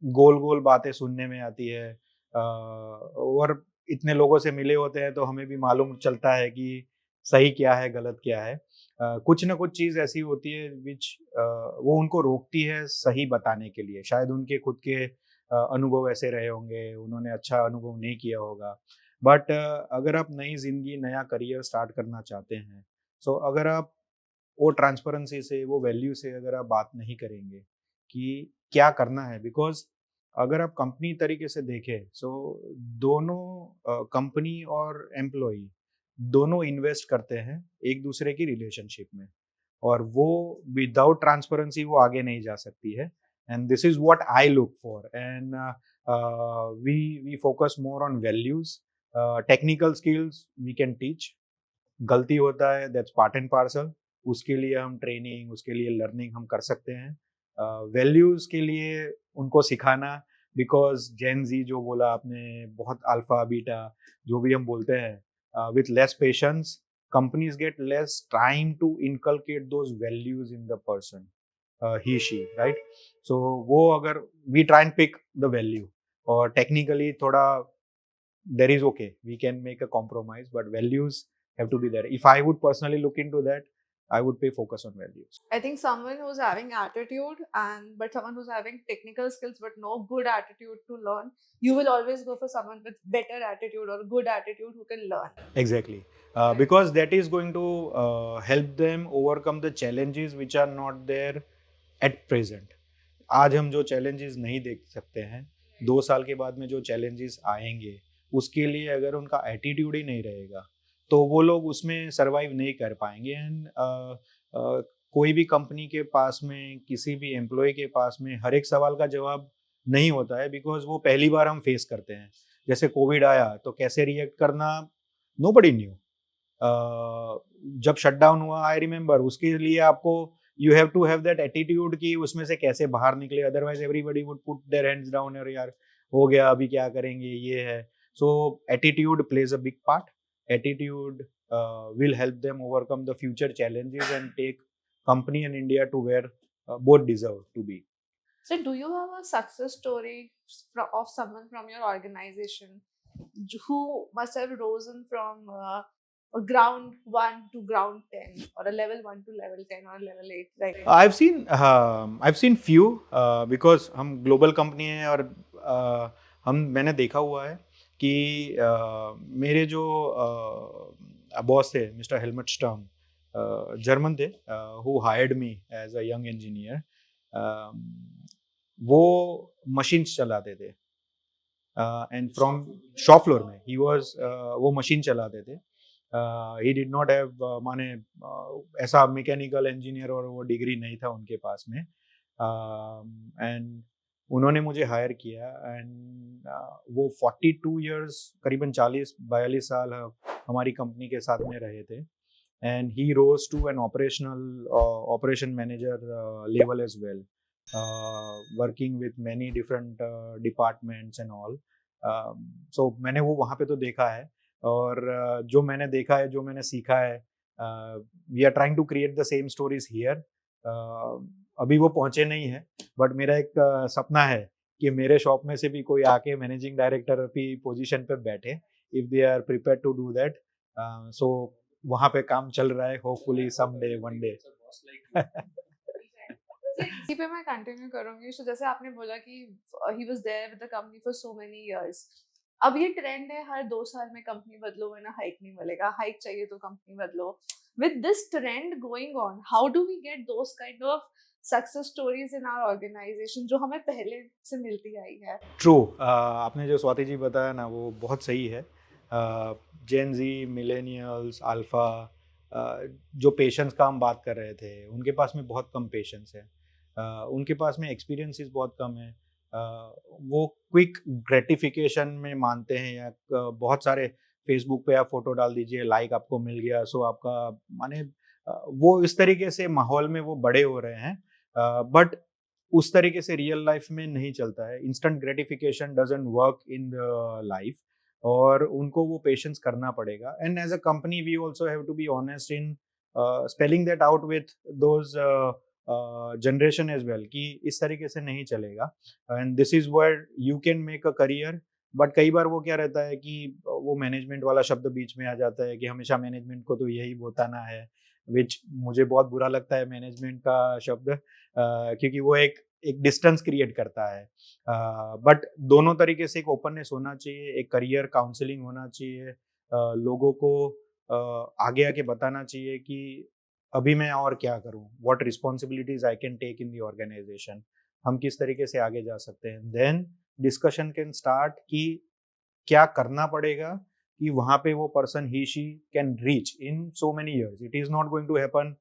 गोल गोल बातें सुनने में आती है। और इतने लोगों से मिले होते हैं तो हमें भी मालूम चलता है कि सही क्या है, गलत क्या है। कुछ ना कुछ चीज़ ऐसी होती है विच वो उनको रोकती है सही बताने के लिए। शायद उनके खुद के अनुभव ऐसे रहे होंगे, उन्होंने अच्छा अनुभव नहीं किया होगा। बट अगर आप नई ज़िंदगी, नया करियर स्टार्ट करना चाहते हैं, सो अगर आप वो ट्रांसपेरेंसी से, वो वैल्यू से अगर आप बात नहीं करेंगे कि क्या करना है, बिकॉज़ अगर आप कंपनी तरीके से देखें, सो दोनों कंपनी और एम्प्लॉई दोनों इन्वेस्ट करते हैं एक दूसरे की रिलेशनशिप में, और वो विदाउट ट्रांसपेरेंसी वो आगे नहीं जा सकती है। And this is what I look for, and we focus more on values. Technical skills we can teach, गलती होता है, दैट्स पार्ट एंड पार्सल, उसके लिए हम ट्रेनिंग, उसके लिए लर्निंग हम कर सकते हैं। वैल्यूज के लिए उनको सिखाना, बिकॉज जेन जी जो बोला आपने, बहुत अल्फा बीटा जो भी हम बोलते हैं, with less patience companies get less time to inculcate those values in the person, he she, right? So वो अगर we try and pick the value, और technically थोड़ा there is okay, we can make a compromise, but values have to be there. If I would personally look into that, I would pay focus on values. I think someone who's having attitude but someone who's having technical skills but no good attitude to learn, you will always go for someone with better attitude or good attitude who can learn. Exactly. Because that is going to help them overcome the challenges which are not there at present. आज हम जो challenges नहीं देख सकते हैं, 2 साल के बाद में जो challenges आएंगे, उसके लिए अगर उनका attitude ही नहीं रहेगा, तो वो लोग उसमें सर्वाइव नहीं कर पाएंगे। एंड कोई भी कंपनी के पास में, किसी भी एम्प्लॉय के पास में हर एक सवाल का जवाब नहीं होता है, बिकॉज वो पहली बार हम फेस करते हैं। जैसे कोविड आया तो कैसे रिएक्ट करना, नोबडी न्यू। जब शटडाउन हुआ, आई रिमेम्बर, उसके लिए आपको you have to have that attitude कि उसमें से कैसे बाहर निकले, otherwise everybody would put their hands down, और यार हो गया, अभी क्या करेंगे, ये है। So attitude plays a big part. Attitude will help them overcome the future challenges and take company and India to where both deserve to be. So do you have a success story of someone from your organization who must have risen from a ground 1 to ground 10, or a level 1 to level 10 or level 8, right? I've seen few, because हम global company हैं, और मैंने देखा हुआ है कि मेरे जो बॉस थे, मिस्टर हेलमट स्टर्म, जर्मन थे, who hired me as a young engineer. वो मशीन्स चलाते थे, एंड फ्रॉम शॉप फ्लोर में ही वाज, वो मशीन चलाते थे। ही डिड नॉट हैव माने ऐसा मैकेनिकल इंजीनियर और वो डिग्री नहीं था उनके पास में, एंड उन्होंने मुझे हायर किया, एंड वो 42 इयर्स करीबन 40-42 साल हमारी कंपनी के साथ में रहे थे, and he rose to an operation manager level as well, working with many different departments and all. So मैंने वो वहाँ पे तो देखा है, और जो मैंने देखा है, जो मैंने सीखा है, we are trying to create the same stories here. अभी वो पहुँचे नहीं है, बट मेरा एक सपना है कि मेरे शॉप में से भी कोई आके मैनेजिंग डायरेक्टर की पोजीशन पे बैठे, if they are prepare to do that. So वहाँ पे काम चल रहा है, होपफुली समडे वन डे. इसी पे मैं कंटिन्यू करूंगी. सो जैसे आपने बोला कि he was there with the company for so many years. अब ये ट्रेंड है हर 2 साल में कंपनी बदलो वरना हाइक नहीं मिलेगा, हाइक चाहिए तो कंपनी बदलो. With this trend going on, how do we get those kind of success stories in our organisation जो हमें पहले से मिलती आई है? ट्रू. आपने जो स्वाति जी बताया ना, वो बहुत सही है. जेन जी, मिलेनियल्स, अल्फा, जो पेशेंस का हम बात कर रहे थे, उनके पास में बहुत कम पेशेंस है. उनके पास में एक्सपीरियंसेस बहुत कम है. वो क्विक ग्रेटिफिकेशन में मानते हैं, या बहुत सारे फेसबुक पे आप फोटो डाल दीजिए, लाइक आपको मिल गया, सो आपका माने वो इस तरीके से माहौल में वो बड़े हो रहे हैं. बट उस तरीके से रियल लाइफ में नहीं चलता है. Instant gratification doesn't work in the life, और उनको वो पेशेंस करना पड़ेगा. And as a company we also have to be honest in spelling that out with those generation as well, कि इस तरीके से नहीं चलेगा, and this is where you can make a career. But कई बार वो क्या रहता है कि वो मैनेजमेंट वाला शब्द बीच में आ जाता है कि हमेशा मैनेजमेंट को तो यही बताना है, विच मुझे बहुत बुरा लगता है मैनेजमेंट का शब्द, क्योंकि वो एक डिस्टेंस क्रिएट करता है. बट दोनों तरीके से एक ओपननेस होना चाहिए, एक करियर काउंसलिंग होना चाहिए, लोगों को आगे आके बताना चाहिए कि अभी मैं और क्या करूं, what responsibilities I can take in the organisation, हम किस तरीके से आगे जा सकते हैं. देन डिस्कशन कैन स्टार्ट कि क्या करना पड़ेगा कि वहाँ पे वो person he she can reach in so many years. It is not going to happen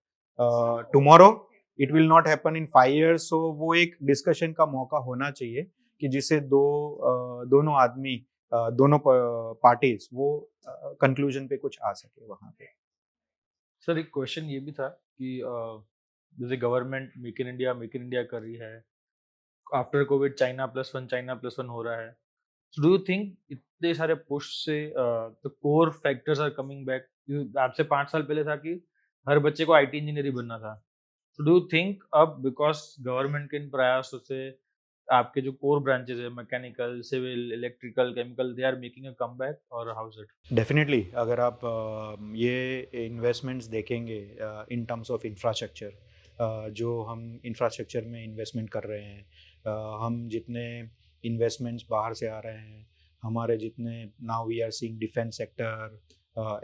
tomorrow, it will not happen in 5 years. So वो एक डिस्कशन का मौका होना चाहिए कि जिससे दोनों आदमी, दोनों पार्टीज वो कंक्लूजन पे कुछ आ सके वहाँ पे. सर एक क्वेश्चन ये भी था कि जैसे गवर्नमेंट मेक इन इंडिया कर रही है, आफ्टर कोविड चाइना+1 हो रहा है. So do you think इतने सारे पुश से the core factors are coming back? आपसे 5 साल पहले था कि हर बच्चे को आईटी इंजीनियर ही बनना था. So do you think अब बिकॉज गवर्नमेंट के इन प्रयासों से आपके जो कोर ब्रांचेस है, mechanical, civil, electrical, chemical, they are making a comeback, और हाउ इज इट? डेफिनेटली. अगर आप ये इन्वेस्टमेंट्स देखेंगे इन टर्म्स ऑफ इंफ्रास्ट्रक्चर, जो हम इंफ्रास्ट्रक्चर में इन्वेस्टमेंट कर रहे हैं, हम जितने इन्वेस्टमेंट्स बाहर से आ रहे हैं, हमारे जितने now we are seeing defence sector,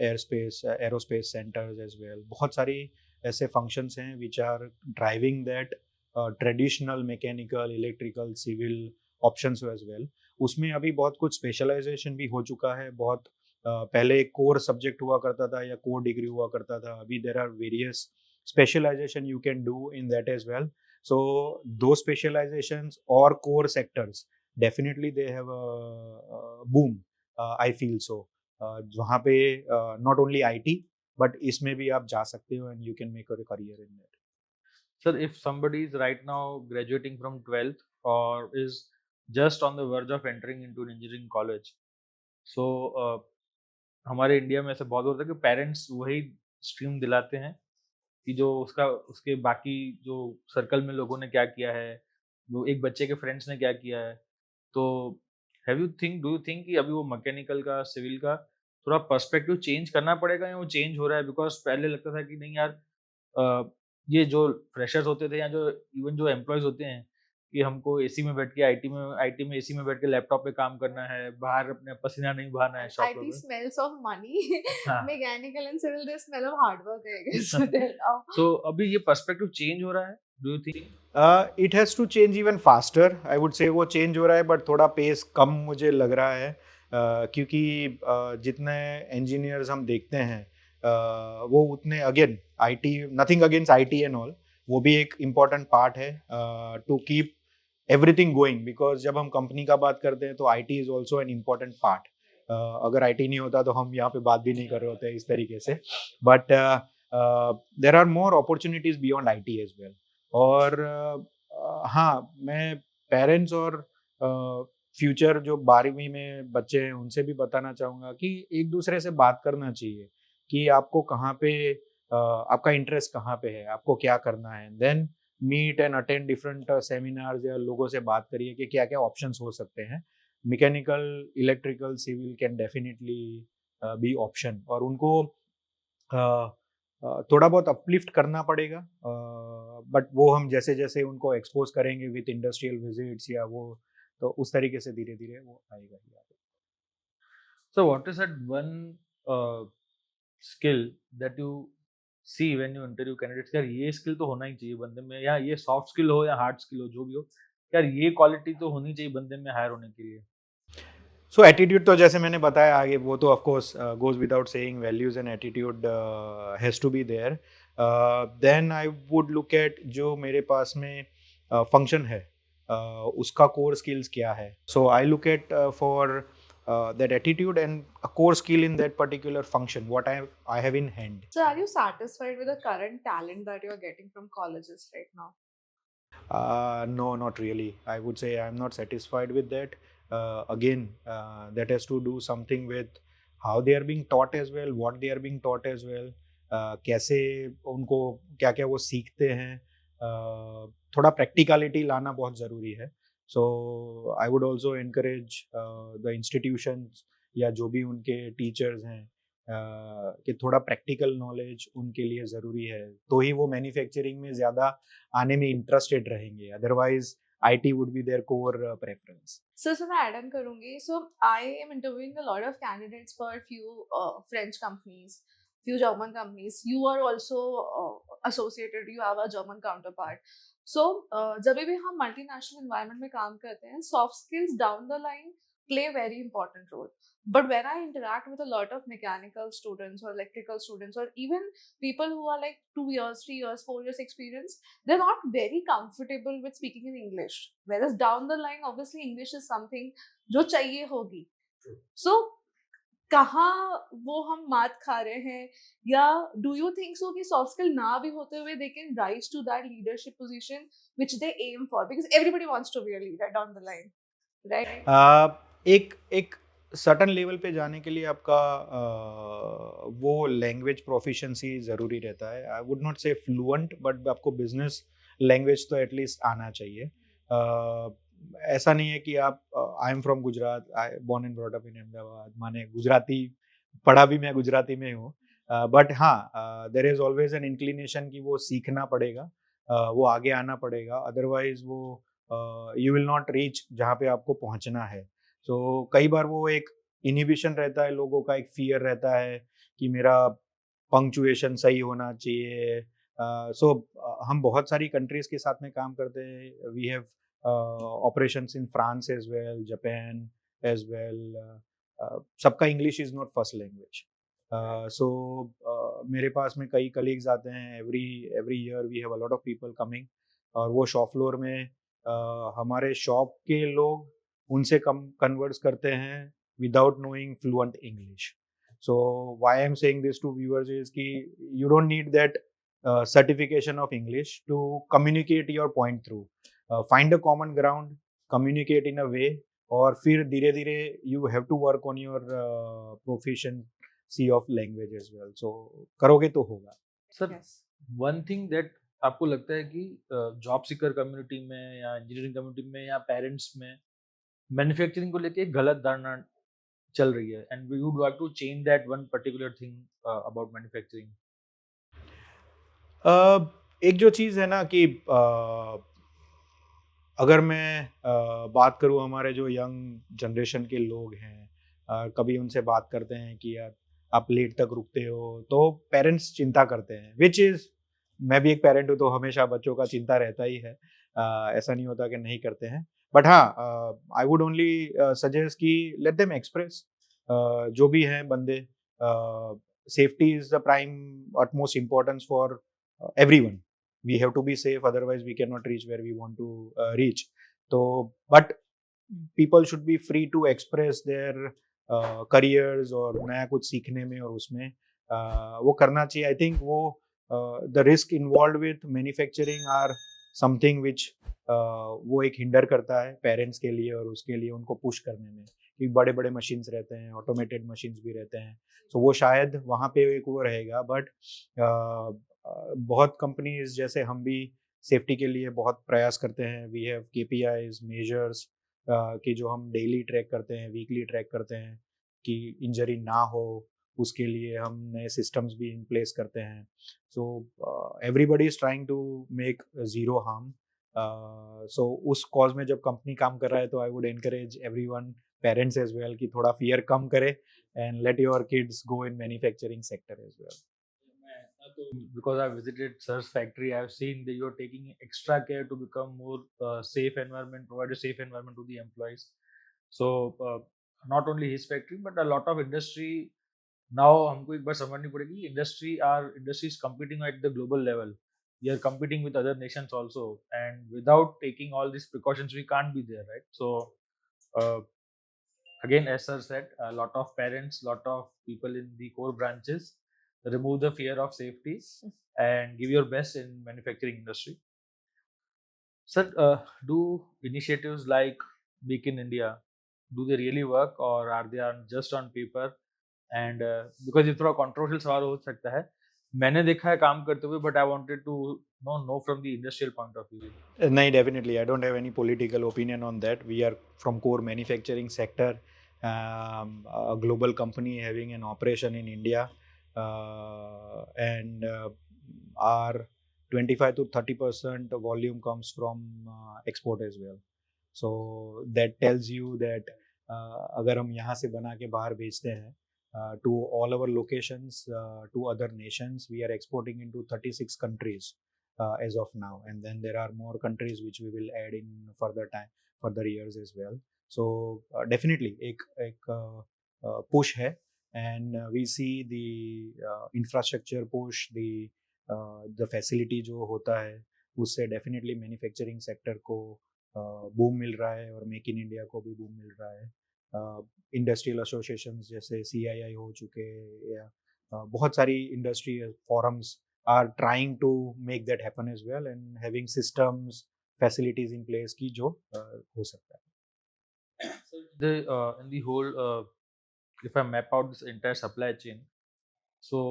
aerospace centres as well, बहुत सारी ऐसे फंक्शंस हैं which are driving that traditional mechanical, electrical, civil options as well. उसमें अभी बहुत कुछ स्पेशलाइजेशन भी हो चुका है. बहुत पहले कोर सब्जेक्ट हुआ करता था या कोर डिग्री हुआ करता था. अभी there are various specialization you can do in that as well. So those specializations or core sectors, definitely they have a boom, I feel so. जहाँ पे not only IT but इसमें भी आप जा सकते हो and you can make a career in that. Sir, if somebody is right now graduating from 12th or is just on the verge of entering into an engineering college, so हमारे India में ऐसा बहुत होता है कि parents वही stream दिलाते हैं कि जो उसके बाकी जो सर्कल में लोगों ने क्या किया है, वो एक बच्चे के फ्रेंड्स ने क्या किया है. तो डू यू थिंक कि अभी वो मैकेनिकल का, सिविल का थोड़ा पर्सपेक्टिव चेंज करना पड़ेगा, या वो चेंज हो रहा है? बिकॉज पहले लगता था कि नहीं यार, ये जो फ्रेशर्स होते थे या जो इवन जो एम्प्लॉयज होते हैं कि हमको एसी में बैठ के आईटी में एसी में बैठ के लैपटॉप पे काम करना है, बाहर अपने पसीना नहीं बहाना है शॉप IT पे. smells of money. हाँ. Mechanical and civil, they smell of hard work, I guess. तो अभी ये पर्सपेक्टिव चेंज हो रहा है, do you think? It has to change even faster, I would say. वो चेंज हो रहा है बट थोड़ा पेस कम मुझे लग रहा है, क्योंकि जितने इंजीनियर्स हम देखते हैं वो उतने again IT, nothing against IT and all, वो भी एक इम्पॉर्टेंट पार्ट है to keep everything going, because जब हम कंपनी का बात करते हैं तो IT is also an important part. अगर IT नहीं होता तो हम यहाँ पे बात भी नहीं कर रहे होते इस तरीके से. But there are more opportunities beyond IT as well. और हाँ, मैं पेरेंट्स और फ्यूचर जो 12वीं में बच्चे हैं उनसे भी बताना चाहूँगा कि एक दूसरे से बात करना चाहिए कि आपको कहाँ पे आपका इंटरेस्ट कहाँ पे है, आपको क्या करना है. Then meet and attend different seminars या लोगों से बात करिए कि क्या क्या ऑप्शंस हो सकते हैं. Mechanical, electrical, civil can definitely be option, और उनको थोड़ा बहुत अपलिफ्ट करना पड़ेगा. बट वो हम जैसे जैसे उनको एक्सपोज करेंगे विथ इंडस्ट्रियल विजिट्स या वो, तो उस तरीके से धीरे धीरे वो आएगा ही आगे. So what is that one skill that you see when you interview candidates? यार ये स्किल तो होना ही चाहिए बंदे में, या ये सॉफ्ट स्किल हो या हार्ड स्किल हो, जो भी हो, यार ये क्वालिटी तो होनी चाहिए बंदे में हायर होने के लिए. सो एटीट्यूड तो जैसे मैंने बताया आगे, वो तो of course goes without saying, values and attitude has to be there. Then I would look at जो मेरे पास में फंक्शन है, उसका कोर स्किल्स क्या है. So I look at for that attitude and a core skill in that particular function, what I have in hand. So, are you satisfied with the current talent that you're getting from colleges right now? No, not really. I would say I'm not satisfied with that. Again, that has to do something with how they are being taught as well, what they are being taught as well. कैसे उनको क्या क्या वो सीखते हैं. थोड़ा practicality लाना बहुत ज़रूरी है. So I would also encourage the institutions या जो भी उनके टीचर्स हैं कि थोड़ा प्रैक्टिकल नॉलेज उनके लिए ज़रूरी है, तो ही वो मैन्युफैक्चरिंग में ज़्यादा आने में इंटरेस्टेड रहेंगे. Otherwise IT would be their core preference. So मैं add on करूँगी. So I am interviewing a lot of candidates for a few French companies, few German companies. You are also associated. You have a German counterpart. So जब भी हम multinational environment में काम करते हैं, soft skills down the line play a very important role. But when I interact with a lot of mechanical students or electrical students, or even people who are like 2 years, 3 years, 4 years experience, they're not very comfortable with speaking in English. Whereas down the line, obviously English is something जो चाहिए होगी. So कहाँ वो हम मात खा रहे हैं, या do you think so कि soft skill ना भी होते हुए they can rise to that leadership position which they aim for, because everybody wants to be a leader down the line, right? एक सर्टन लेवल पे जाने के लिए आपका वो लैंग्वेज प्रोफिशिएंसी ज़रूरी रहता है. आई वुड नॉट से फ्लुएंट, बट आपको बिजनेस लैंग्वेज तो एटलीस्ट आना चाहिए. ऐसा नहीं है कि आप I am from Gujarat, I born and brought up in Ahmedabad, माने गुजराती पढ़ा भी मैं गुजराती में हूँ. बट हाँ, there is always an inclination कि वो सीखना पड़ेगा, वो आगे आना पड़ेगा. अदरवाइज वो यू विल नॉट रीच जहाँ पे आपको पहुँचना है. सो कई बार वो एक इनहिबिशन रहता है लोगों का, एक फियर रहता है कि मेरा पंक्चुएशन सही होना चाहिए. सो हम बहुत सारी कंट्रीज के साथ में काम करते हैं. We have operations in France as well, Japan as well. सबका English is not first language. So मेरे पास में कई कलीग्स आते हैं every year. We have a lot of people coming, और वो शॉप फ्लोर में हमारे शॉप के लोग उनसे कम कन्वर्स करते हैं without knowing fluent English. So why I am saying this to viewers is कि you don't need that certification of English to communicate your point through. Find a common ground, communicate in a way, और फिर धीरे धीरे you have to work on your proficiency of language as well. So करोगे तो होगा. Sir one thing that आपको लगता है कि जॉब सीकर कम्युनिटी में या इंजीनियरिंग कम्युनिटी में या पेरेंट्स में मैन्युफैक्चरिंग को लेके एक गलत धारणा चल रही है, and we would like to change that one particular thing about manufacturing. एक जो चीज़ है ना कि अगर मैं बात करूँ हमारे जो यंग जनरेशन के लोग हैं, कभी उनसे बात करते हैं कि यार आप लेट तक रुकते हो, तो पेरेंट्स चिंता करते हैं. विच इज़, मैं भी एक पेरेंट हूँ तो हमेशा बच्चों का चिंता रहता ही है. ऐसा नहीं होता कि नहीं करते हैं. बट हाँ, आई वुड ओनली सजेस्ट कि लेट देम एक्सप्रेस. जो भी हैं बंदे, safety is the prime utmost importance for everyone. We have to be safe, otherwise we cannot reach where we want to reach. So, but people should be free to express their careers और नया कुछ सीखने में और उसमें वो करना चाहिए. I think वो the risk involved with manufacturing are something which वो एक हिंडर करता है पेरेंट्स के लिए और उसके लिए उनको पुश करने में, क्योंकि बड़े बड़े मशीन्स रहते हैं, ऑटोमेटेड मशीन्स भी रहते हैं. सो वो शायद वहाँ पे एक वो रहेगा. बट बहुत कंपनीज जैसे हम भी सेफ्टी के लिए बहुत प्रयास करते हैं. वी हैव KPIs मेजर्स कि जो हम डेली ट्रैक करते हैं, वीकली ट्रैक करते हैं कि इंजरी ना हो, उसके लिए हम नए सिस्टम्स भी इन प्लेस करते हैं. So everybody is trying to make zero harm. So उस कॉज में जब कंपनी काम कर रहा है तो I would encourage everyone, parents as well, कि थोड़ा फियर कम करे and let your kids go in manufacturing sector as well. Because I visited Sir's factory, I have seen that you are taking extra care to become more safe environment, provide a safe environment to the employees. So not only his factory but a lot of industry now हमको एक बार समझनी पड़ेगी. Industry is competing at the global level. We are competing with other nations also, and without taking all these precautions we can't be there, right? So again, as sir said, a lot of parents, lot of people in the core branches, remove the fear of safety and give your best in manufacturing industry. Sir, do initiatives like Make in India, do they really work or are they just on paper? And because ये थोड़ा controversial सवाल हो सकता है, मैंने देखा है काम करते हुए, but I wanted to know from the industrial point of view. No, definitely. I don't have any political opinion on that. We are from core manufacturing sector, a global company having an operation in India, and our 25 to 30% volume comes from export as well. So that tells you that अगर हम यहाँ से बना के बाहर भेजते हैं to all our locations, to other nations, we are exporting into 36 countries. As of now, and then there are more countries which we will add in further years as well. So definitely एक push है, and we see the infrastructure push, the facility जो होता है उससे definitely manufacturing sector को boom मिल रहा है और मेक इन इंडिया को भी boom मिल रहा है. इंडस्ट्रियल एसोसिएशंस जैसे CII हो चुके या बहुत सारी industry forums are trying to make that happen as well, and having systems, facilities in place की जो हो सकता है. So in the whole, if I map out this entire supply chain, so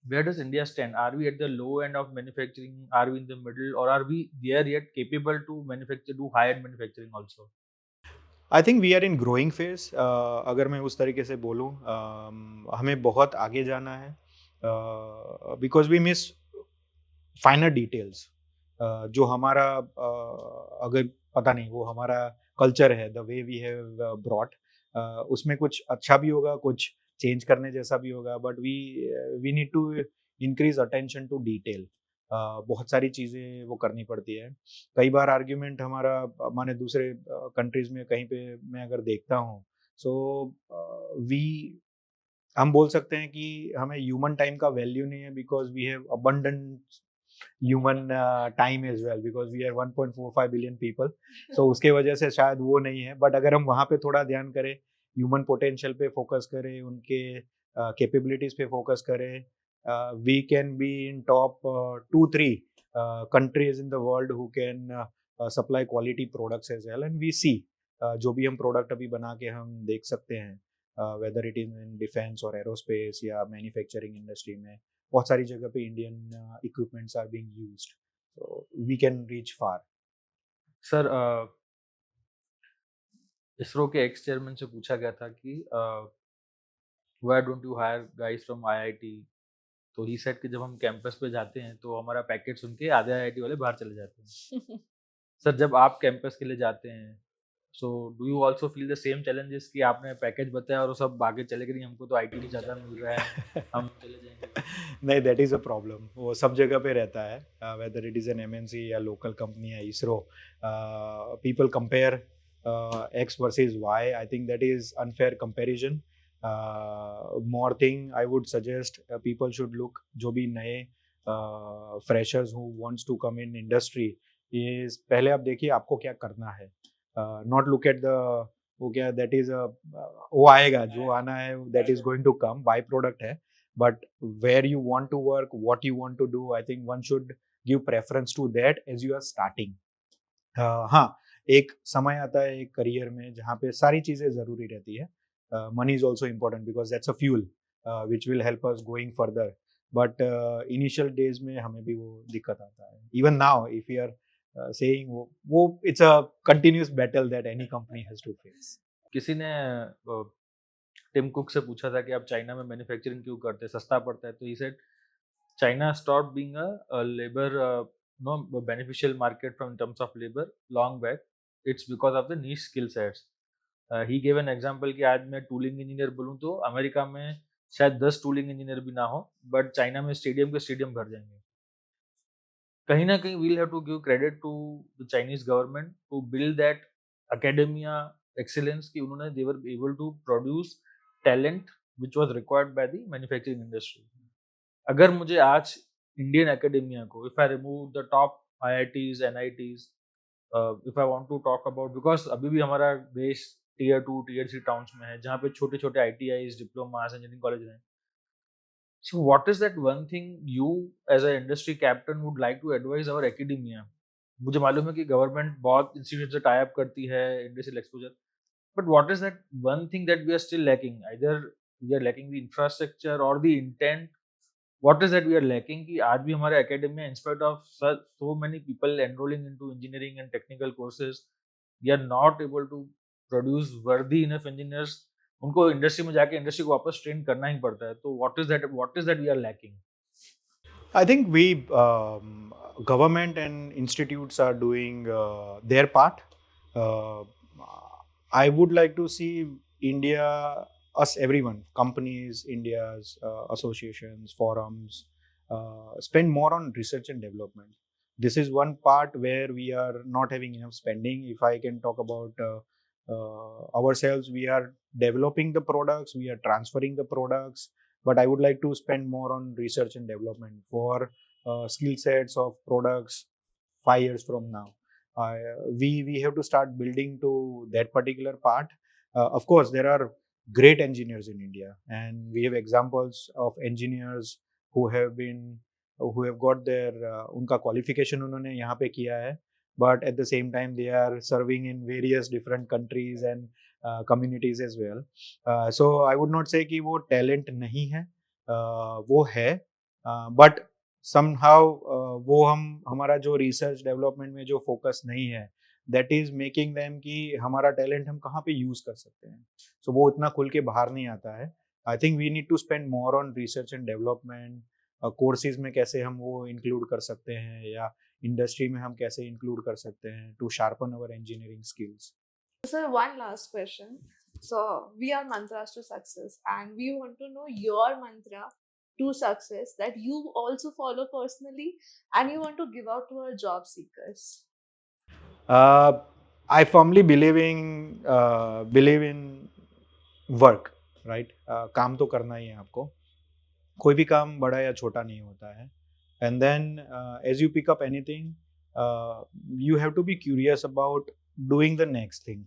where does India stand? Are we at the low end of manufacturing? Are we in the middle, or are we there yet capable to manufacture, do high-end manufacturing also? I think we are in growing phase. अगर मैं उस तरीके से बोलूँ, हमें बहुत आगे जाना है. Because we miss finer details. जो हमारा अगर पता नहीं वो हमारा कल्चर है, the way we have brought, उसमें कुछ अच्छा भी होगा, कुछ चेंज करने जैसा भी होगा, but we need to increase attention to detail. बहुत सारी चीज़ें वो करनी पड़ती है. कई बार आर्ग्यूमेंट हमारा माने दूसरे कंट्रीज में कहीं पे मैं अगर देखता हूँ, सो हम बोल सकते हैं कि हमें ह्यूमन टाइम का वैल्यू नहीं है, because we have abundant human time as well, because we are 1.45 billion people. So उसके वजह से शायद वो नहीं है. बट अगर हम वहाँ पे थोड़ा ध्यान करें, ह्यूमन पोटेंशियल पे फोकस करें, उनके कैपेबिलिटीज पे फोकस करें, we can be in top 2-3 countries in the world who can supply quality products as well. And we see जो भी हम प्रोडक्ट अभी बना के हम देख सकते हैं, whether it is in defense or aerospace या मैन्युफैक्चरिंग इंडस्ट्री में, बहुत सारी जगह पे Indian equipments are being used, so we can reach far. Sir, ISRO के एक्स चेयरमैन से पूछा गया था कि why don't you hire guys from IIT? तो ही सेड कि जब हम कैंपस पे जाते हैं तो हमारा पैकेज सुन के आधे IIT वाले बाहर चले जाते हैं. सर, जब आप कैंपस के लिए जाते हैं, so do you also feel the same challenges कि आपने पैकेज बताया और वो सब आगे चले गए, नहीं हमको तो IT ज़्यादा मिल रहा है, हम चले जाएंगे? नहीं, दैट इज़ अ प्रॉब्लम. वो सब जगह पे रहता है, whether it is an MNC या लोकल कंपनी या ISRO. People compare X versus Y. I think that is unfair comparison. more thing I would suggest people should look, जो भी नए freshers who wants to come in industry is पहले आप देखिए आपको क्या करना है, not look at the वो क्या that is a वो आएगा जो आना है that is going to come by product है, but where you want to work, what you want to do, I think one should give preference to that as you are starting. हाँ, एक समय आता है एक करियर में जहाँ पे सारी चीज़ें ज़रूरी रहती है. Money is also important because that's a fuel which will help us going further. But initial days में हमें भी वो दिक्कत आता है. Even now, if we are saying वो it's a continuous battle that any company has to face. किसी ने टिम कुक से पूछा था कि आप चाइना में मैन्युफैक्चरिंग क्यों करते हैं, सस्ता पड़ता है, तो he said China stop being a labour no beneficial market from in terms of labor long back. It's because of the niche skill sets. He gave an example कि आज मैं टूलिंग इंजीनियर बोलूँ तो अमेरिका में शायद 10 tooling engineer भी ना हो, बट चाइना में स्टेडियम के स्टेडियम भर जाएंगे. कहीं ना कहीं we'll have to give credit to the Chinese government to build that academia excellence कि उन्होंने they were able to produce talent which was required by the manufacturing industry. अगर मुझे आज इंडियन एकेडेमिया को if I remove the top IITs, NITs, if I want to talk about because अभी भी हमारा देश टीयर 2, टीयर 3 टाउन्स में है जहाँ पे छोटे छोटे ITIs, डिप्लोमास, इंजीनियरिंग कॉलेज हैं. So what is that one thing you as a industry captain would like to advise our academia? मुझे मालूम है कि गवर्नमेंट बहुत इंस्टीट्यूट से टाई अप करती है industrial exposure, but what is that one thing that we are still lacking? Either we are lacking the infrastructure or the intent. What is that we are lacking कि आज भी हमारे academia in spite of so many people enrolling into engineering and technical courses, we are not able to produce worthy enough engineers. उनको industry में जाके industry को वापस train करना ही पड़ता है. तो what is that we are lacking? I think we government and institutes are doing their part. I would like to see India, us everyone, companies, India's associations, forums, spend more on research and development. This is one part where we are not having enough spending. If I can talk about ourselves, we are developing the products, we are transferring the products, but I would like to spend more on research and development for skill sets of products 5 years from now. We have to start building to that particular part. Of course, there are great engineers in India, and we have examples of engineers who have got their उनका qualification उन्होंने यहाँ पे किया है, but at the same time they are serving in various different countries and communities as well. So I would not say कि वो talent नहीं है, वो है, but somehow वो हमारा जो research development में जो focus नहीं है, that is making them कि हमारा talent हम कहाँ पे use कर सकते हैं. So वो इतना खुल के बाहर नहीं आता है. I think we need to spend more on research and development. Courses में कैसे हम वो इंक्लूड कर सकते हैं या इंडस्ट्री में हम कैसे इंक्लूड कर सकते हैं to sharpen our engineering skills. Sir, one last question. So, we are mantras to success, and we want to know your mantra to success that you also follow personally and you want to give out to our job seekers. I firmly believe in work, right? काम तो करना ही है आपको. कोई भी काम बड़ा या छोटा नहीं होता है. And then as you pick up anything, you have to be curious about doing the next thing.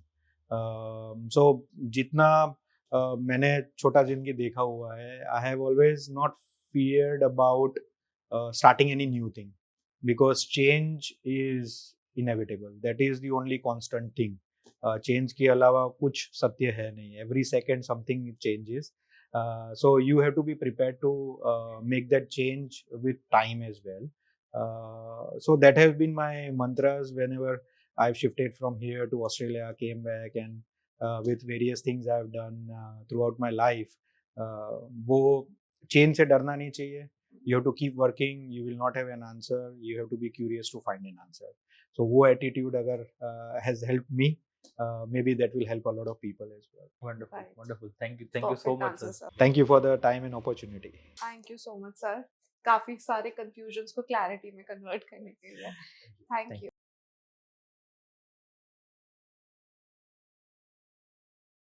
So जितना मैंने छोटा जिंदगी देखा हुआ है, I have always not feared about starting any new thing because change is inevitable. That is the only constant thing. Change के अलावा कुछ सत्य है नहीं. Every second something changes. So you have to be prepared to make that change with time as well. So that has been my mantras whenever I've shifted from here to Australia, came back, and with various things I've done throughout my life. वो change से डरना नहीं चाहिए. You have to keep working. You will not have an answer. You have to be curious to find an answer. So वो attitude अगर has helped me, maybe that will help a lot of people as well. Wonderful, Right. wonderful. Thank you so Perfect much, answer, sir. sir. Thank you for the time and opportunity. Thank you so much, sir. काफी सारे confusions को clarity में convert करने के लिए. Thank you.